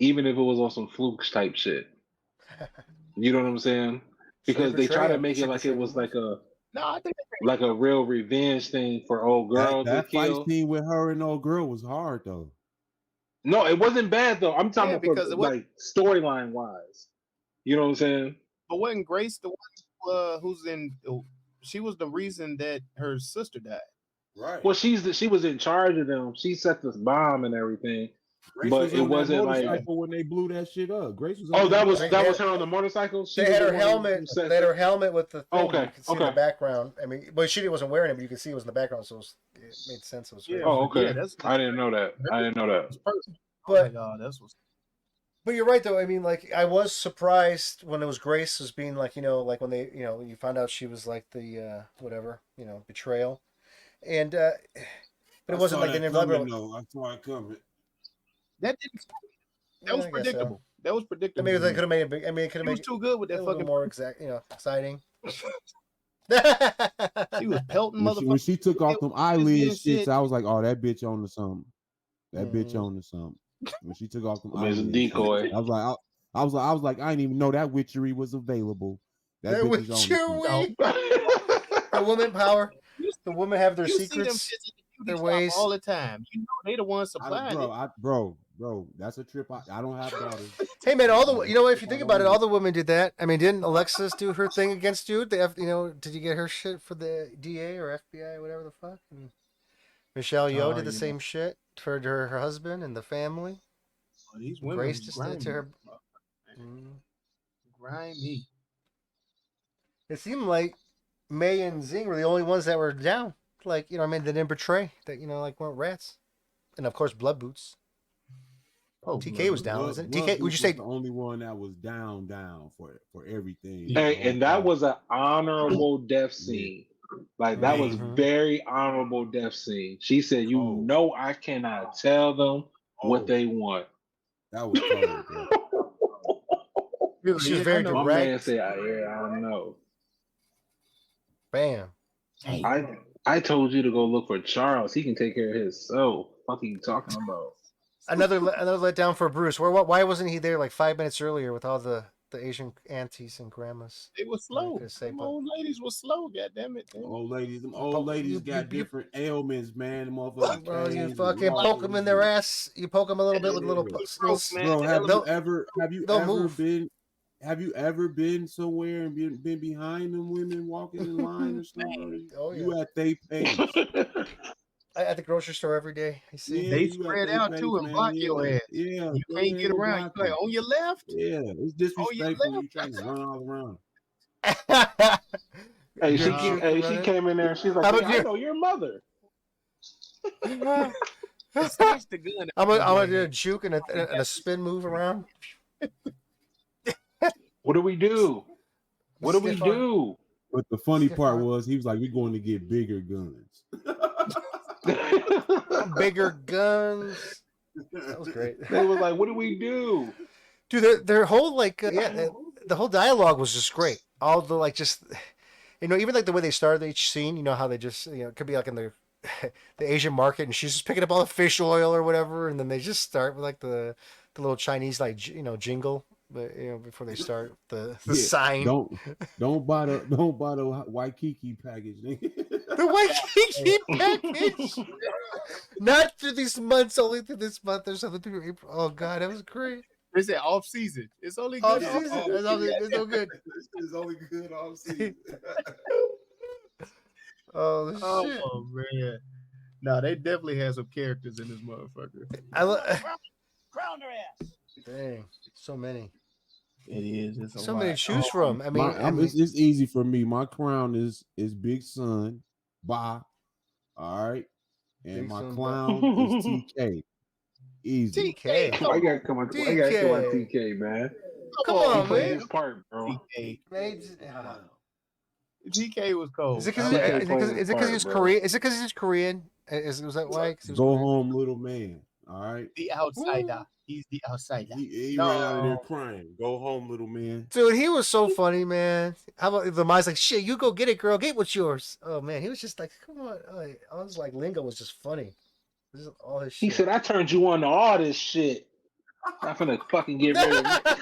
S5: even if it was on some flukes type shit. You know what I'm saying? Because they try to make it like it was like a real revenge thing for old girl.
S6: That fight scene with her and old girl was hard though.
S5: No, it wasn't bad though. I'm talking about like storyline wise. You know what I'm saying?
S3: But wasn't Grace the one who's in? She was the reason that her sister died.
S6: Right.
S5: Well, she was in charge of them. She set this bomb and everything.
S6: Grace
S5: but it wasn't like
S6: when they blew that shit up. Grace was.
S5: That was her on the motorcycle.
S4: They had her helmet. They had her helmet with the thing.
S5: Okay.
S4: You could see in the background. I mean, but she wasn't wearing it, but you could see it was in the background, so it made sense. It was
S5: okay. Yeah, I didn't know that.
S4: But
S3: that's what's.
S4: But you're right though. I mean, like I was surprised when it was Grace as being like like when they you found out she was like the betrayal, and but it wasn't like they never.
S6: I saw it coming.
S3: That was predictable. So. That was predictable.
S4: I mean, they could have made it big. I mean, it could have made
S3: it too good with that fucking
S4: more exciting.
S3: She was pelting
S6: When
S3: motherfuckers.
S6: she took off them eyelids
S3: shit.
S6: shits, I was like, oh, that bitch on to something. That bitch on to something. When she took off them
S5: There's a
S6: eyelids,
S5: decoy.
S6: I was like, I didn't even know that witchery was available. That bitch is on to something.
S4: The woman power. The women have their
S3: You see them
S4: secrets,
S3: shits at the
S4: their
S3: beauty shop
S4: ways.
S3: all the time. You know they the ones supplying it.
S6: Bro, that's a trip. I don't have daughters.
S4: Hey man, you know what? If you think about it, all the women did that. I mean, didn't Alexis do her thing against you? Did you get her shit for the DA or FBI or whatever the fuck? And Michelle Yeoh did the same shit for her husband and the family.
S3: Well, these women
S4: Grace just did it to her.
S3: Grimy.
S4: It seemed like May and Zing were the only ones that were down. Like, they didn't betray. That, like, weren't rats. And, of course, Blood Boots.
S3: Oh,
S4: TK was down, wasn't it? TK, would you say...
S6: the only one that was down for everything.
S5: Hey, and that was an honorable death scene. Like, that was very honorable death scene. She said, I cannot tell them what they want.
S6: That was cold, bro.
S4: She was very direct.
S5: My man said, I don't know.
S4: Bam.
S5: I told you to go look for Charles. He can take care of his soul. What are you talking about?
S4: Another letdown for Bruce. Why wasn't he there like 5 minutes earlier with all the Asian aunties and grandmas?
S3: They were slow. Them old ladies were slow. Goddamn it!
S6: Them old ladies got different ailments, man. The motherfuckers.
S4: Bro, you fucking poke them in their ass. You poke them a little bit with a little.
S6: Bro, have you ever been somewhere and been behind them women walking in line or something?
S4: Oh, yeah.
S6: You at Taipei.
S4: At the grocery store every day. I see.
S3: They spread out too and block your ass.
S6: Yeah,
S3: you can't get around. You like on your left.
S6: Yeah, it's disrespectful. You trying to run all around.
S5: Hey, she came in there and she's like, I know your mother.
S3: Snatch the gun.
S4: I'm gonna do a juke and a spin move around.
S5: What do we do? What do we do?
S6: But the funny part was he was like, we're going to get bigger guns.
S4: Bigger guns. That was great.
S5: They was like, what do we do?
S4: Dude, their whole the whole dialogue was just great. All the even like the way they started each scene, how they just it could be like in the Asian market and she's just picking up all the fish oil or whatever, and then they just start with like the little Chinese jingle. But before they start the sign,
S6: don't buy the Waikiki package.
S4: The Waikiki package, not through these months, only through this month. There's other people. Oh God, that was great.
S3: They said off season. It's only good
S4: off season. It's so good.
S6: It's only good off season.
S4: Oh shit!
S3: Oh man, no, they definitely had some characters in this motherfucker.
S7: Crown their ass.
S4: Dang, so many.
S3: It is. It's
S4: so many to choose from. I mean,
S6: it's easy for me. My crown is Big Son, Ba. All right, and
S4: Big
S6: my
S4: Son,
S6: clown is TK. Easy.
S4: TK.
S5: I gotta come on TK, man.
S4: Come on, man.
S5: His part, bro.
S3: TK was cold.
S4: Is it because he's Korean? Is it because he's Korean? Was that why?
S6: Go home, little man. All right.
S3: The outsider. He's the outsider.
S6: He ran out of there crying. Go home, little man.
S4: Dude, he was so funny, man. How about the mind's like, shit, you go get it, girl. Get what's yours. Oh man, he was just like, come on. I was like, lingo was just funny. This is all his shit.
S5: He said, I turned you on to all this shit. I'm finna fucking get rid of it.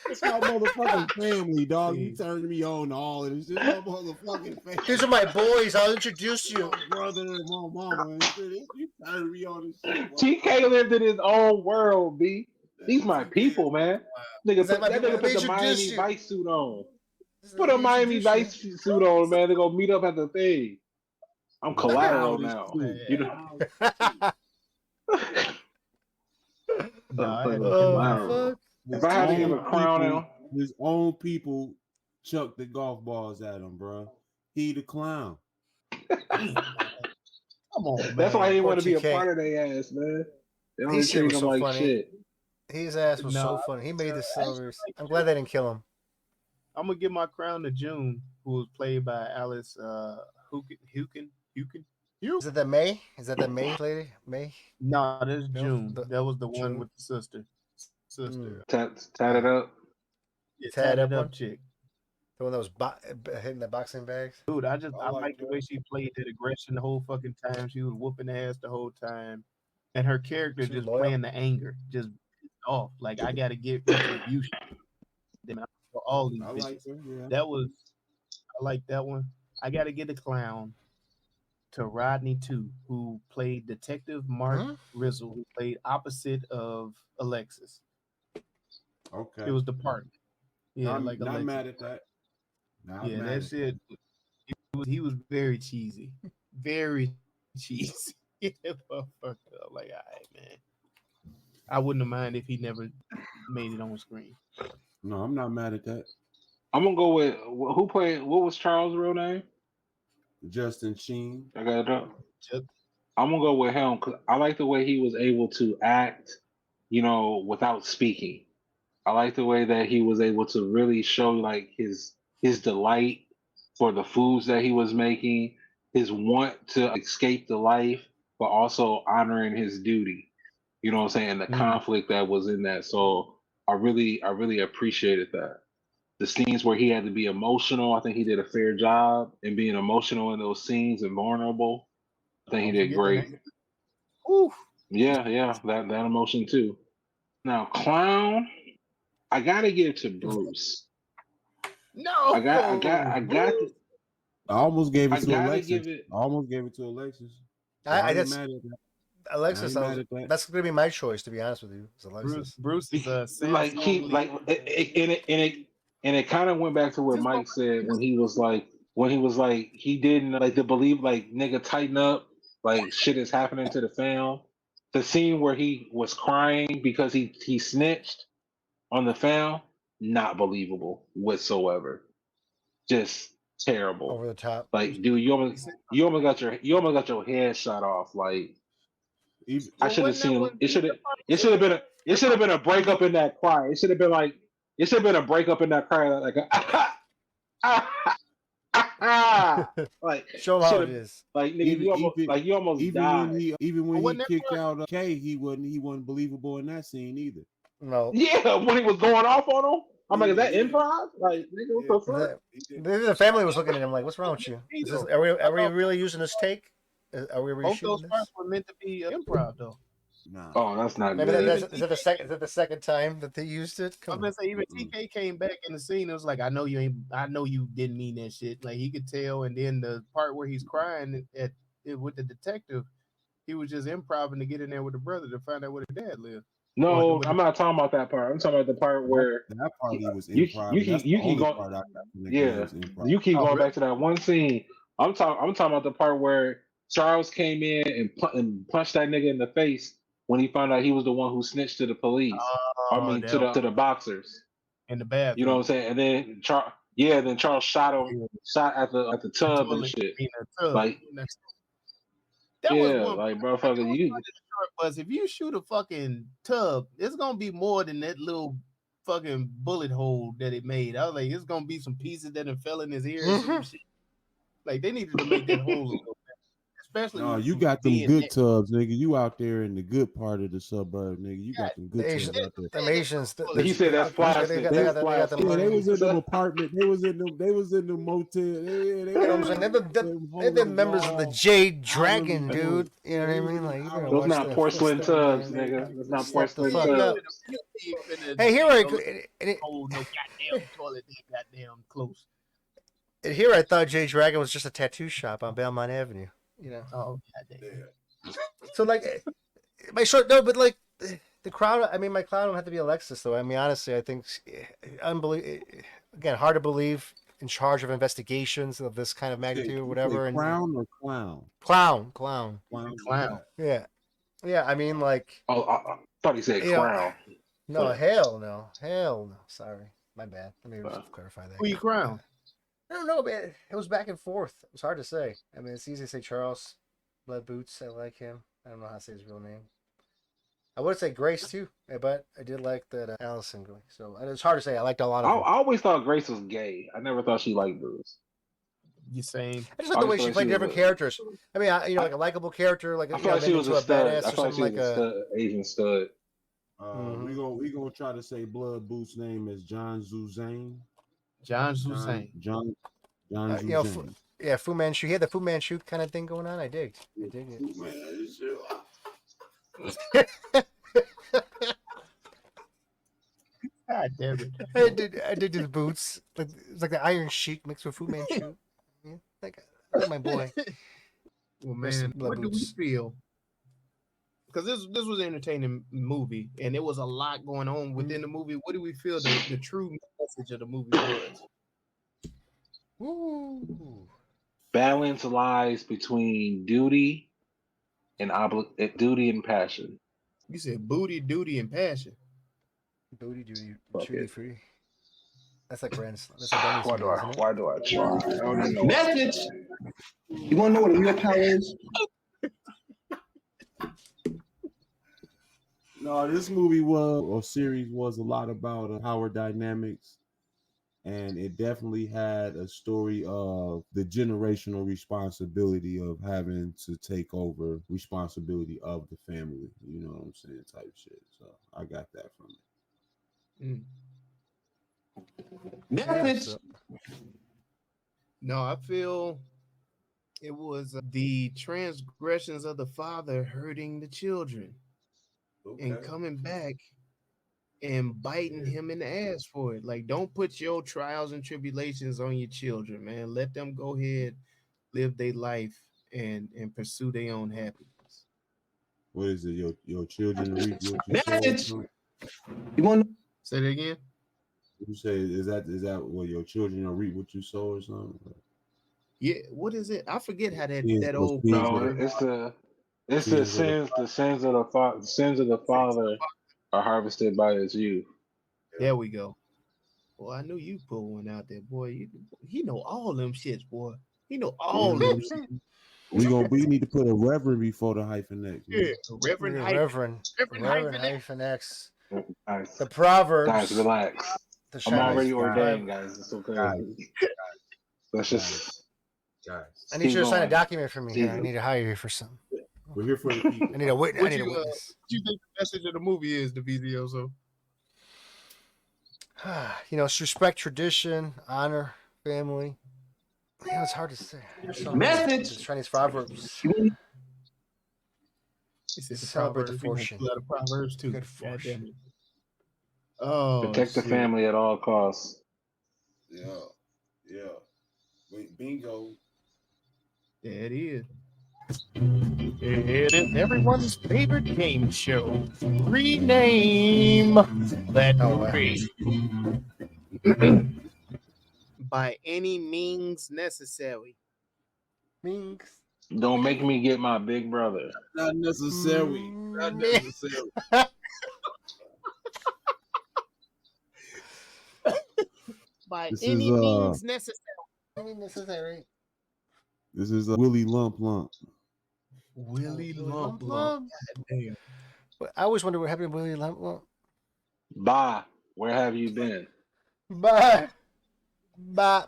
S6: It's my motherfucking family, dog. You turned me on to all of this. It's my motherfucking family.
S4: These are my boys. I'll introduce you.
S6: Brother and my mama. You turned me on this shit.
S5: TK lived in his own world, B. These my people, man. Nigga, that nigga put the Miami Vice suit on. Put a Miami Vice suit on, man. They're gonna meet up at the thing. I'm collateral now. You know. If I had to give a crown out,
S6: his own people chuck the golf balls at him, bro. He the clown.
S3: Come on, man.
S5: That's why he didn't want to be a part of their ass, man. They only treat him like shit.
S4: His ass was so funny. He made the Silvers. I'm glad they didn't kill him.
S3: I'm gonna give my crown to June, who was played by Alice Hukin.
S4: Is it the May? Is that the May lady? May?
S3: No, that's June. That was the one with the sister.
S5: Tat it up.
S3: Tatted up chick.
S4: The one that was hitting the boxing bags.
S3: Dude, I like the
S6: that.
S3: way she played that aggression the whole fucking time. She was whooping ass the whole time, and her character
S4: She was
S3: just
S4: loyal.
S3: playing the anger, just off. Like I gotta get retribution. For all these
S6: I
S3: bitches.
S6: like that. Yeah.
S3: I like that one. I gotta get a clown to Rodney too, who played Detective Mark Rizzle, who played opposite of Alexis.
S6: Okay.
S3: It was the partner. Yeah,
S6: I'm
S3: like
S6: not
S3: Alexis.
S6: mad at that. Not
S3: Yeah,
S6: mad
S3: that
S6: at
S3: shit. He was very cheesy, very cheesy. Fucked up. Like, all right, man. I wouldn't have minded if he never made it on screen.
S6: No, I'm not mad at that.
S5: I'm gonna go with who played. What was Charles' real name?
S6: Justin Sheen.
S5: I got it up.
S3: Just,
S5: I'm gonna go with him because I like the way he was able to act, without speaking. I like the way that he was able to really show like his delight for the foods that he was making, his want to escape the life, but also honoring his duty. You know what I'm saying? The conflict that was in that. So I really appreciated that. The scenes where he had to be emotional, I think he did a fair job in being emotional in those scenes and vulnerable. I think he did great.
S3: Oof.
S5: Yeah, that emotion too. Now, clown, I gotta give it to Bruce.
S3: No,
S5: I got.
S6: I almost gave it
S5: I
S6: to
S5: gotta
S6: Alexis.
S5: give it.
S6: I almost gave it to Alexis.
S4: I
S6: ain't
S4: that's
S6: mad at that.
S4: Alexis.
S6: I ain't mad at that.
S4: That's gonna be my choice, to be honest with you. It's Alexis.
S3: Bruce is a
S5: Like it kind of went back to what Mike said when he was like he didn't like to believe like nigga tighten up, like shit is happening to the fam. The scene where he was crying because he snitched on the fam, not believable whatsoever. Just terrible.
S4: Over the top.
S5: Like, dude, you almost got your head shot off. Like, I should have seen it. It should have been a breakup in that cry. It should have been a breakup in that cry. Like, like
S4: show how it is.
S5: Like, nigga, you almost died.
S6: Even when he kicked out Kay, he wasn't believable in that scene either.
S4: No.
S5: Yeah, when he was going off on him. I'm like, is that improv? Like, nigga, what the fuck?
S4: The family was looking at him like, "What's wrong with you? Are we really using this take? Are we
S3: both those
S4: reshooting
S3: parts
S4: this?"
S3: were meant to be improv, though.
S6: Nah.
S5: Oh, that's not
S4: Maybe
S5: good.
S4: is that the second time that they used it?
S3: I'm gonna say even TK came back in the scene. It was like, I know you didn't mean that shit. Like he could tell. And then the part where he's crying with the detective, he was just improvising to get in there with the brother to find out where the dad lived.
S5: No, I'm not talking about that part. I'm talking about the part where
S6: that part he was
S5: you
S6: improv.
S5: keep going. You keep going back to that one scene. I'm talking about the part where Charles came in and punched that nigga in the face when he found out he was the one who snitched to the police. To the boxers
S3: in the bathroom.
S5: You know what I'm saying? And then Charles shot at the tub and shit. Like,
S3: that was one
S5: like, motherfucker, you.
S3: Was if you shoot a fucking tub, it's gonna be more than that little fucking bullet hole that it made. I was like, it's gonna be some pieces that have fell in his ear. And some shit. Like they needed to make that hole. Especially,
S6: no, you got them good tubs, nigga. You out there in the good part of the suburb, nigga. You got them good tubs out there.
S4: The Asians.
S5: He said that's plastic.
S6: They was in them apartment. They was in the motel.
S4: They've been members of the Jade Dragon, dude. You know what I mean? Like,
S5: those not porcelain tubs, nigga. That's not porcelain tubs.
S4: Hey, here I
S3: hold no goddamn toilet, goddamn close.
S4: And here I thought Jade Dragon was just a tattoo shop on Belmont Avenue. You know.
S3: Oh, goddamn.
S4: So like, my short no, but like the crowd. I mean, my clown would have to be Alexis, though. I mean, honestly, I think again, hard to believe in charge of investigations of this kind of magnitude or whatever.
S6: Crown or clown?
S4: Clown.
S3: Yeah.
S4: I mean, like.
S5: Oh, I thought he said crown.
S4: No, hell no. Sorry, my bad. Let me just clarify that.
S3: Who you crown?
S4: I don't know, man. It was back and forth. It was hard to say. I mean, it's easy to say Charles Blood Boots. I like him. I don't know how to say his real name. I would say Grace too, but I did like that Allison. So it's hard to say. I liked a lot of them.
S5: I always thought Grace was gay. I never thought she liked Bruce.
S3: You saying?
S4: I just like the way she played different characters. I mean, like a likable character, like
S5: I feel like she was a stud.
S4: badass
S5: I
S4: or
S5: feel like she
S4: something
S5: was
S4: like
S5: a Asian stud.
S6: We gonna try to say Blood Boot's name is John Zuzane.
S3: John Hussein.
S6: John
S4: You know,
S6: Hussein.
S4: Fu Manchu. He had the Fu Manchu kind of thing going on. I dig it.
S3: God damn it.
S4: I did the boots. It's like the Iron Sheik mixed with Fu Manchu. Yeah, like my boy.
S3: Well,
S4: Rest in
S3: man,
S4: blood
S3: what do we
S4: boots.
S3: feel? Because this was an entertaining movie, and there was a lot going on within the movie. What do we feel the true message of the movie was?
S4: Woo.
S5: Balance lies between duty and duty and passion.
S3: You said booty, duty, and passion.
S4: Booty duty,
S5: Fuck
S4: duty
S5: it.
S4: free. That's like Grand Slam. That's a Denny's
S5: Why
S4: meal, isn't it?
S5: do I try? I don't even know.
S7: Message. You want to know what a real pal is?
S6: No, this series was a lot about power dynamics, and it definitely had a story of the generational responsibility of having to take over responsibility of the family. You know what I'm saying? Type shit. So I got that from it.
S7: Message.
S3: No, I feel it was the transgressions of the father hurting the children and coming back and biting him in the ass for it. Like, don't put your trials and tribulations on your children, man. Let them go ahead, live their life, and pursue their own happiness.
S6: What is it? Your children reap what you
S7: Message.
S6: sow?
S7: You want to
S3: Say that again?
S6: You say is that what your children will reap what you sow or something?
S3: Yeah, what is it? I forget how that
S6: Sins-
S3: old
S6: sins
S5: No,
S6: of
S5: it's the sins of the father are harvested by his youth.
S3: There we go. Boy, I knew you pulled one out there, boy. He know all them shits, boy. He know all them shit.
S6: we need to put a reverend before the hyphen X. Man.
S3: Yeah, Reverend
S4: Hyphen X.
S5: Guys,
S4: The Proverbs.
S5: guys, relax.
S4: The
S5: I'm already
S4: Chinese
S5: ordained,
S4: Proverbs.
S5: guys. It's okay.
S6: Guys.
S5: Let's just.
S6: Guys,
S4: I need you to sign a
S5: going.
S4: document for me. Here. I
S5: Jesus.
S4: need to hire you for something.
S6: we're here for the people.
S4: I need a witness.
S3: What you think the message of the movie is, the VZO?
S4: You know, it's respect tradition, honor, family. Yeah, it's hard to say. There's so
S7: Message.
S4: many Chinese proverbs.
S3: He said the
S4: Celebrate the
S3: Proverbs. We gonna
S4: fortune.
S3: pull out of Proverbs too.
S4: Good
S3: God
S4: fortune.
S3: damn it. Oh,
S5: Protect the
S3: shit.
S5: family at all costs.
S6: Yeah. Bingo.
S3: There it is. It is everyone's favorite game show. Rename that movie. By any means necessary.
S4: Means.
S5: Don't make me get my big brother.
S6: Not necessary. Not necessary.
S3: By
S6: This
S3: any
S6: is,
S3: means necessary.
S4: Necessary.
S6: This is Willie Lump Lump.
S3: Willie Lump
S4: Lump.
S3: Lump. God damn.
S4: But I always wonder what happened to Willie Lump Lump.
S5: Bye. Where have you been?
S4: Bye. Bye.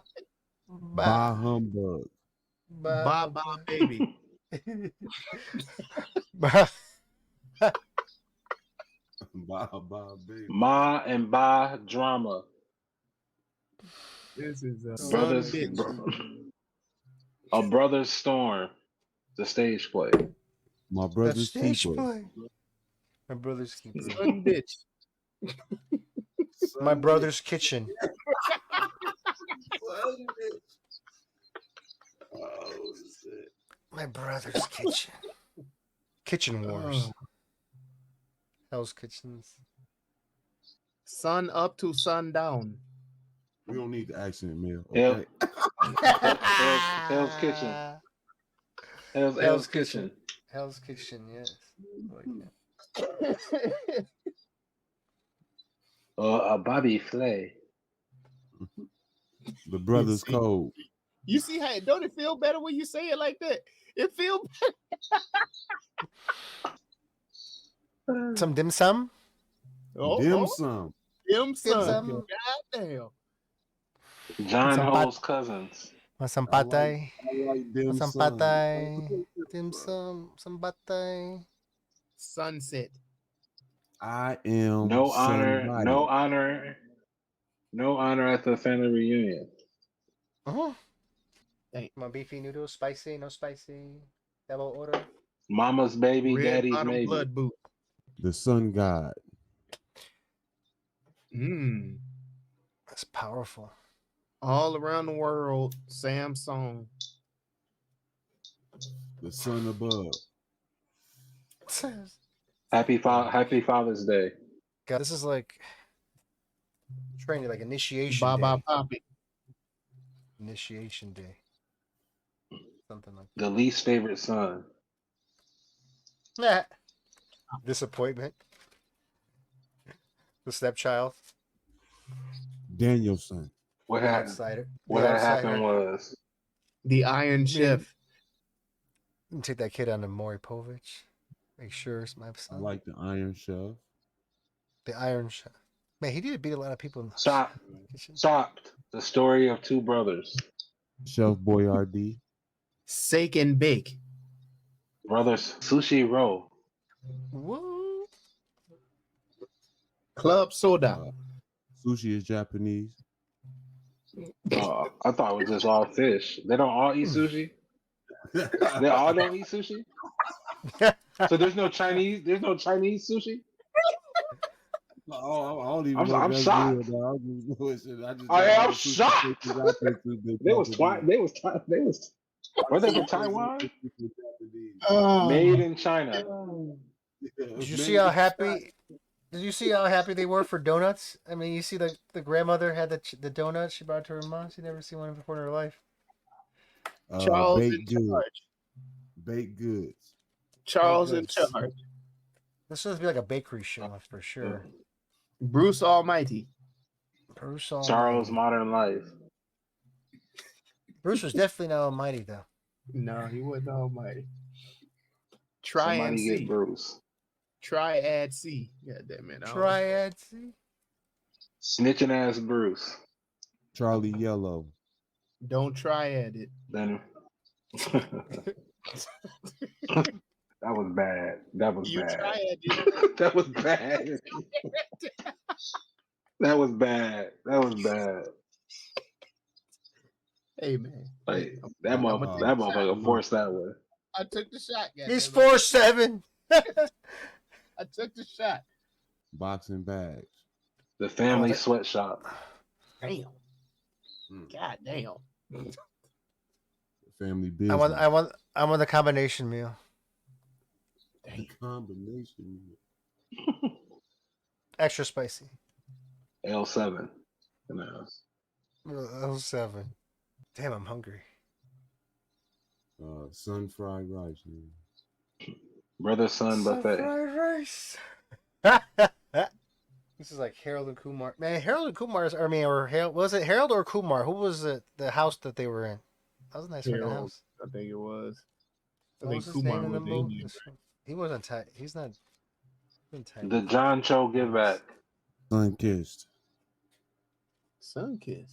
S6: Bah humbug.
S3: Bye bye, baby.
S4: Bye.
S6: Bah baby.
S5: Ma and Ba drama.
S3: This is
S5: Brothers, a brother's storm. The stage play.
S6: My brother's
S4: stage
S6: keeper.
S4: play. My brother's keeper.
S3: son bitch.
S4: My brother's kitchen.
S6: Oh, shit.
S4: My brother's kitchen. Kitchen wars. Hell's Kitchens.
S3: Sun up to sundown.
S6: We don't need the accent, man.
S5: Yeah.
S6: Okay.
S5: Hell's Kitchen. Hell's Kitchen.
S4: Hell's Kitchen, yes. Like that.
S5: A Bobby Flay.
S6: The brother's code.
S3: You see how don't it feel better when you say it like that? It feels
S4: Some dim sum?
S6: Dim sum.
S3: Dim sum.
S4: sum.
S3: God damn.
S5: John
S4: Some
S5: Ho's cousins.
S4: Some patay.
S6: I like dim
S4: Some
S6: sum.
S4: patay. Dim sum. Some patay.
S3: Sunset.
S6: I am
S5: No honor.
S6: somebody.
S5: No honor. No honor at the family reunion.
S4: Uh-huh.
S3: Hey.
S4: Come on, beefy noodles, spicy, no spicy, double order.
S5: Mama's baby,
S3: Red
S5: daddy's
S3: bottom
S5: maybe.
S3: blood boot.
S6: The sun god.
S4: That's powerful.
S3: All around the world, Samsung.
S6: The sun above.
S5: Happy Father's Day.
S4: God, this is like training, like initiation
S3: Baba
S4: day.
S3: Poppy.
S4: Initiation day. Something like
S5: The least favorite son.
S4: that. Disappointment. The stepchild.
S6: Danielson.
S5: What
S4: The
S5: happened?
S4: outsider.
S5: What
S4: The
S5: had
S4: outsider.
S5: happened was
S3: The Iron Chef.
S4: Take that kid on to Maury Povich. Make sure it's my
S6: I
S4: son.
S6: like the Iron Chef.
S4: The Iron Chef. Man, he did beat a lot of people in the kitchen.
S5: Stopped. The story of two brothers.
S6: Chef Boyardee.
S3: Sake and Bake.
S5: Brothers Sushi Roll.
S4: Woo.
S3: Club Soda.
S6: Sushi is Japanese.
S5: I thought it was just all fish. They don't all eat sushi. They all don't eat sushi. So there's no Chinese. There's no Chinese sushi.
S6: Oh, I don't even know.
S5: I'm
S6: if that's
S5: shocked.
S6: real, dog.
S5: I am
S6: sushi
S5: shocked.
S6: places out there too big
S5: They was
S6: Japanese.
S5: were they from Taiwan?
S3: Oh.
S5: Made in China.
S4: Did you see how happy? Did you see how happy they were for donuts? I mean, you see the grandmother had the donuts she brought to her mom. She never seen one before in her life.
S3: Charles in
S6: baked goods.
S3: charge.
S6: Baked goods.
S3: Charles in
S4: Baked
S3: charge.
S4: This would be like a bakery show for sure.
S3: Bruce Almighty.
S4: Bruce Almighty.
S5: Charles Modern Life.
S4: Bruce was definitely not almighty though.
S3: No, he wasn't Almighty. Try and
S5: Somebody get
S3: see.
S5: Bruce.
S3: Triad C. God damn it.
S4: Triad. See?
S5: Snitching ass Bruce.
S6: Charlie Yellow.
S3: Don't triad it.
S5: Then that was bad. That was
S3: You
S5: bad.
S3: triad it.
S5: That was bad. That was bad. That was bad.
S3: Hey man.
S5: Like that
S3: I'ma
S5: motherfucker.
S3: take
S5: That
S3: the shot.
S5: motherfucker forced that one.
S3: I took the shot, guys.
S4: He's 4'7".
S3: I took the shot.
S6: Boxing bags.
S5: The family
S4: Oh,
S5: sweatshop.
S3: Damn. God damn.
S6: Family business.
S4: I want the combination meal.
S6: The combination.
S4: Extra spicy.
S5: L7. In the house.
S4: L7. Damn, I'm hungry.
S6: Sun fried rice. Man.
S5: Brother son buffet.
S4: Fried rice. This is like Harold and Kumar. Man, Harold and Kumar's. I mean, was it Harold or Kumar? Who was the house that they were in? That was a nice fucking
S3: Harold,
S4: house.
S3: I think it was. I
S4: What
S3: think
S4: was his
S3: Kumar
S4: name in the
S3: was
S4: movie?
S3: Indian.
S4: He wasn't tight. He's not.
S5: The John Cho give back.
S6: Sun kissed.
S3: Sun Kiss.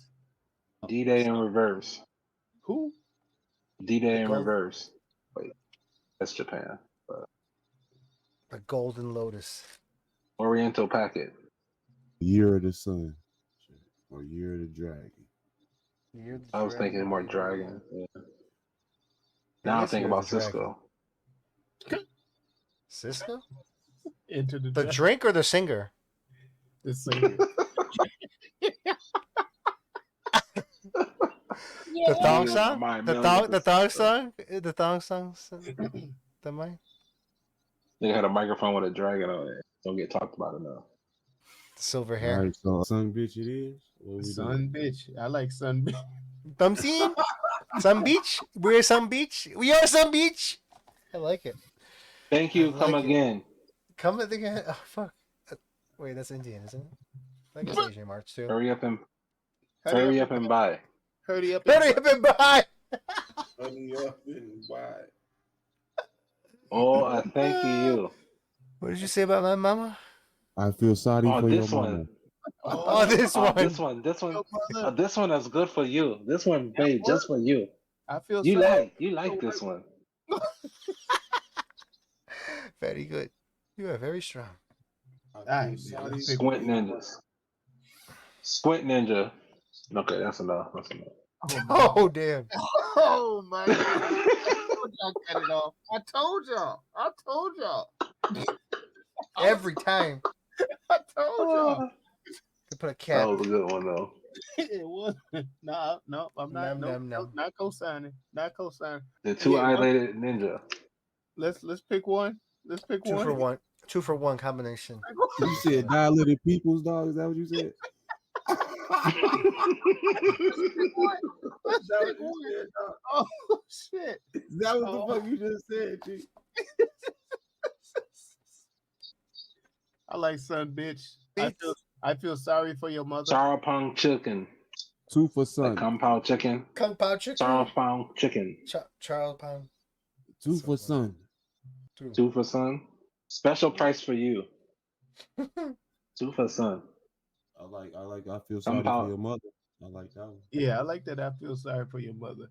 S5: D-Day in reverse.
S3: Who?
S5: D-Day in
S4: Gold-
S5: reverse. Wait, that's Japan.
S4: The Golden Lotus.
S5: Oriental Packet.
S6: Year of the Sun. Or Year of the Dragon.
S5: I was thinking more Dragon. Yeah. Now I'm thinking about Cisco.
S4: Cisco?
S3: Into the
S4: The
S3: dragon.
S4: drink or the singer?
S3: The singer.
S4: The thong song?
S5: My
S4: The
S5: million
S4: thong song? The thong song? The mic?
S5: They had a microphone with a dragon on it. Don't get talked about enough.
S4: Silver hair.
S6: All right, so Sun bitch it is. What we
S3: Sun bitch. I like Sun bitch.
S4: Thumbseen? Some beach? We're some beach? We are some beach? I like it.
S5: Thank you.
S4: I
S5: Come
S4: like it.
S5: again.
S4: Come again. Oh, fuck. Wait, that's Indian, isn't it? I guess Asian March too.
S5: Hurry up and
S3: Hurry up
S5: and buy.
S3: Hurry up.
S4: Hurry up and buy!
S6: Hurry up and wide.
S5: Oh, I thank you.
S4: What did you say about my mama?
S6: I feel sorry
S5: Oh,
S6: for your
S5: this
S6: mama.
S5: one.
S4: Oh, this one.
S5: This one. This one is good for you. This one made just for you.
S3: I feel
S5: You
S3: sorry.
S5: like this one.
S4: Very good. You are very strong.
S6: I feel
S3: Alright,
S6: sorry.
S5: Squint ninjas. Squint Ninja. Okay, that's enough.
S4: Oh damn!
S3: Oh my God. I told y'all cut it off. I told y'all.
S4: Every time
S3: I told y'all.
S4: they put a
S5: That
S4: cap.
S5: was a good one though.
S3: It was no, I'm not. No, not co-signing. Not co-signing.
S5: The two-eyed ninja.
S3: Let's pick one. Let's pick
S4: 2
S3: one.
S4: for 1. 2 for 1 combination.
S6: You said dilated people's dog. Is that what you said?
S3: Let's pick one. Oh shit!
S6: Is that what the fuck you just said, G?
S3: I like son, bitch. I feel sorry for your mother.
S5: Char Pong chicken.
S6: 2 for son.
S5: Like compound chicken.
S4: Kung Pao chicken.
S5: Char Pong chicken.
S4: Charles Pound.
S6: 2 for son.
S5: 2 for son. Special price for you. 2 for son.
S6: I feel sorry for your mother. I like that one.
S3: Yeah, I like that. I feel sorry for your mother.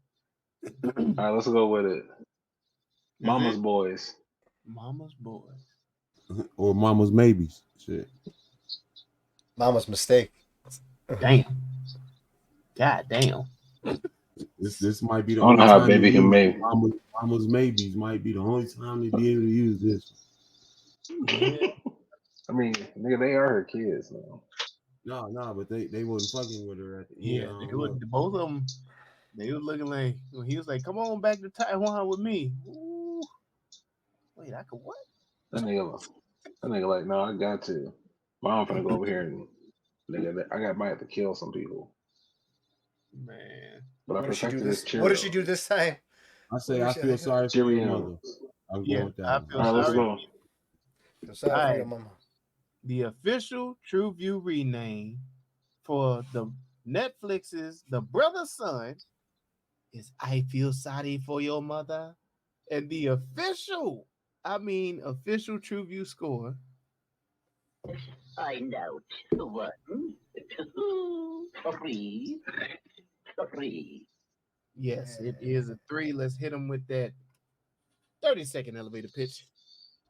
S5: All right, let's go with it. Mama's boys.
S3: Mama's boys.
S6: Or mama's maybes. Shit.
S4: Mama's mistake.
S3: Damn. God damn.
S6: This might be the
S5: I don't
S6: only
S5: know how
S6: time
S5: baby
S6: they
S5: can
S6: use
S5: make.
S6: mama's maybes might be the only time they be able to use this.
S5: I mean, nigga, they are her kids now.
S6: No, but they wasn't fucking with her at the end.
S3: Yeah, both of them. They were looking like when he was like, "Come on back to Taiwan with me." Ooh. Wait, I could what?
S5: That nigga like, no, I got to. Mom finna go over here and nigga, might have to kill some people.
S3: Man.
S5: But I protected this Cheerio.
S4: What did she do this time?
S6: I say I feel sorry for your mother. I'm going with that.
S3: I feel
S5: All right, let's
S3: sorry.
S5: go.
S4: Feel sorry for your mama.
S3: The official TruVue rename for the Netflix's The Brother Son is I Feel Sorry for Your Mother. And the official TruVue score.
S8: Find out. 1, 2, 3. 3.
S3: Yes, it is a 3. Let's hit him with that 30-second elevator pitch.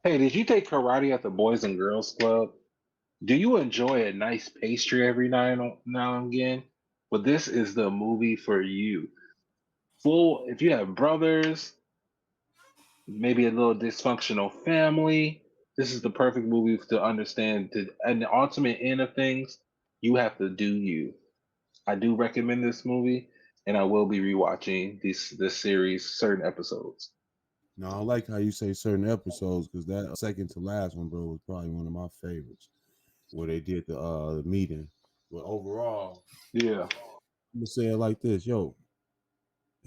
S5: Hey, did you take karate at the Boys and Girls Club? Do you enjoy a nice pastry every now and again? Well, this is the movie for you. If you have brothers, maybe a little dysfunctional family, this is the perfect movie to understand. And the ultimate end of things, you have to do you. I do recommend this movie, and I will be rewatching this series, certain episodes.
S6: No, I like how you say certain episodes because that second to last one, bro, was probably one of my favorites. Where they did the meeting. But overall,
S5: yeah,
S6: I'm gonna say it like this, yo.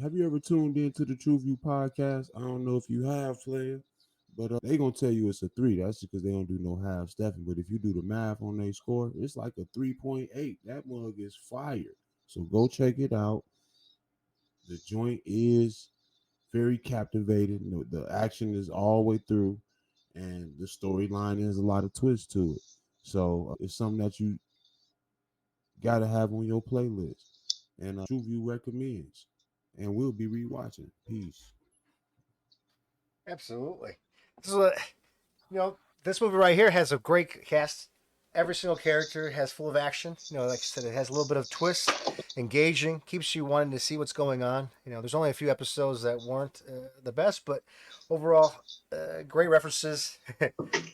S6: Have you ever tuned into the TruVue Podcast? I don't know if you have, player, but they gonna tell you it's a 3. That's because they don't do no half stepping. But if you do the math on their score, it's like a 3.8. That mug is fire. So go check it out. The joint is very captivating. The action is all the way through, and the storyline has a lot of twists to it. So it's something that you gotta have on your playlist. And TruVue recommends. And we'll be rewatching. Peace.
S4: Absolutely. This is this movie right here has a great cast. Every single character has full of action. Like I said, it has a little bit of twist, engaging, keeps you wanting to see what's going on. There's only a few episodes that weren't the best, but overall, great references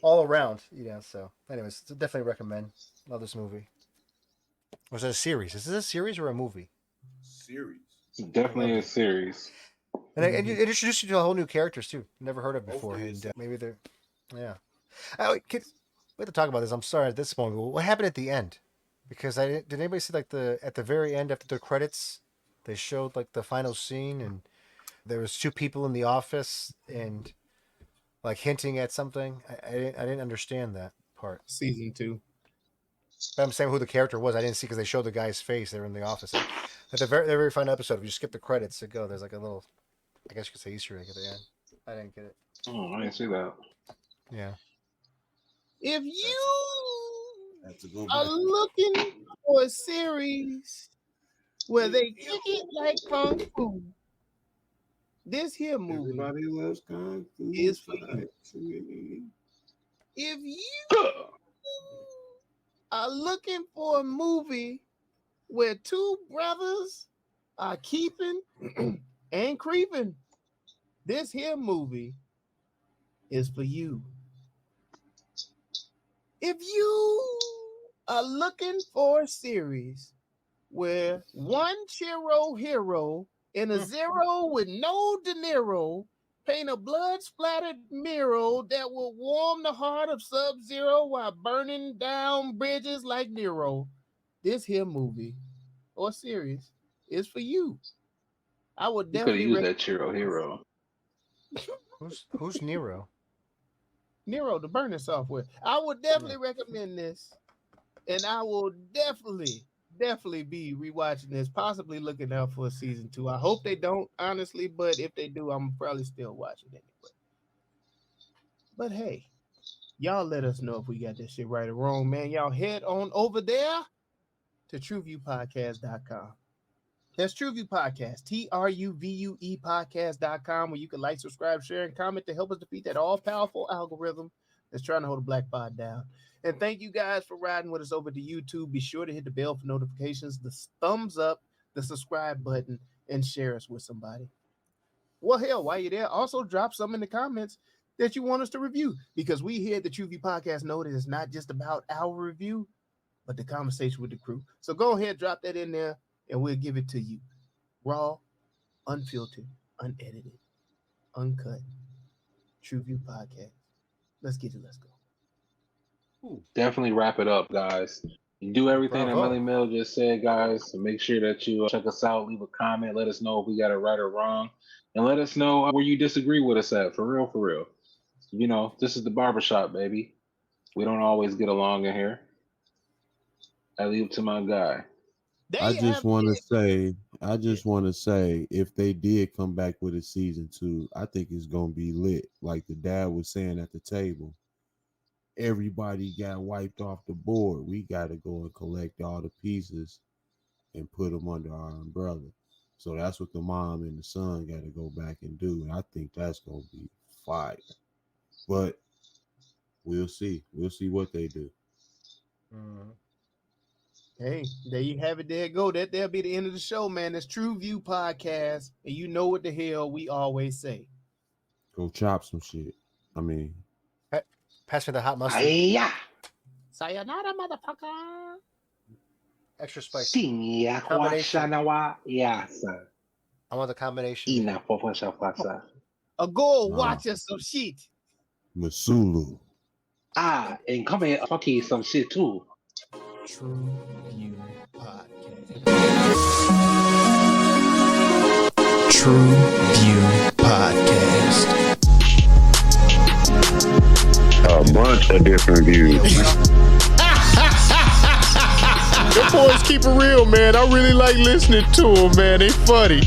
S4: all around. So anyways, definitely recommend. Love this movie. Was it a series? Is this a series or a movie?
S6: Series.
S5: Definitely a series.
S4: And it introduced you to a whole new characters too. Never heard of before. And maybe they're, yeah. We have to talk about this. I'm sorry at this point. But what happened at the end? Because did anybody see at the very end after the credits, they showed the final scene and there was 2 people in the office and hinting at something. I didn't understand that part.
S3: Season 2.
S4: But I'm saying who the character was. I didn't see because they showed the guy's face. They were in the office. At the very final episode, if you skip the credits to go, there's a little, I guess you could say Easter egg at the end. I didn't get it.
S5: Oh, I didn't see that.
S4: Yeah.
S3: If you
S6: go
S3: are looking for a series where they kick it like Kung Fu, this here movie
S6: Everybody loves Kung Fu
S3: is for you. If you are looking for a movie where two brothers are keeping and creeping. This here movie is for you. If you are looking for a series where one Chiro hero and a zero with no De Niro paint a blood-splattered mirror that will warm the heart of Sub-Zero while burning down bridges like Nero, this here movie or series is for you. I would
S5: You could have
S3: definitely
S5: used that Chiro hero.
S4: Who's Nero?
S3: Nero, the burner software. I would definitely recommend this, and I will definitely be rewatching this, possibly looking out for a season 2. I hope they don't, honestly, but if they do, I'm probably still watching anyway. But hey, y'all let us know if we got this shit right or wrong, man. Y'all head on over there to TruVuePodcast.com. That's TruVue Podcast, TruVue Podcast.com, where you can like, subscribe, share, and comment to help us defeat that all-powerful algorithm that's trying to hold a black pod down. And thank you guys for riding with us over to YouTube. Be sure to hit the bell for notifications, the thumbs up, the subscribe button, and share us with somebody. Well, hell, while you're there, also drop some in the comments that you want us to review, because we here at the TruVue Podcast know that it's not just about our review, but the conversation with the crew. So go ahead, drop that in there, and we'll give it to you. Raw, unfiltered, unedited, uncut. TruVue Podcast. Let's get it. Let's go.
S5: Definitely wrap it up, guys. You do everything that
S4: Bravo.
S5: Melly Mel just said, guys. So make sure that you check us out, leave a comment, let us know if we got it right or wrong, and let us know where you disagree with us at. For real, for real. You know, this is the barbershop, baby. We don't always get along in here. I leave it to my guy.
S6: I just want to say, if they did come back with a season 2, I think it's gonna be lit. Like the dad was saying at the table, everybody got wiped off the board. We got to go and collect all the pieces and put them under our umbrella. So that's what the mom and the son got to go back and do. And I think that's gonna be fire. But we'll see. We'll see what they do.
S3: Hey, there you have it. There you go. That'll be the end of the show, man. That's TruVue Podcast, and you know what the hell we always say.
S6: Go chop some shit. I mean,
S4: Pass me the hot mustard.
S5: Ay-ya.
S3: Sayonara, motherfucker.
S4: Extra spice. Combination.
S5: Yes.
S4: I want the combination.
S3: Go watch us some shit.
S6: Masulu.
S5: And come here, fuck you some shit too.
S3: TruVue Podcast.
S1: TruVue Podcast.
S2: A bunch of different views.
S3: The boys keep it real, man. I really like listening to them, man. They funny.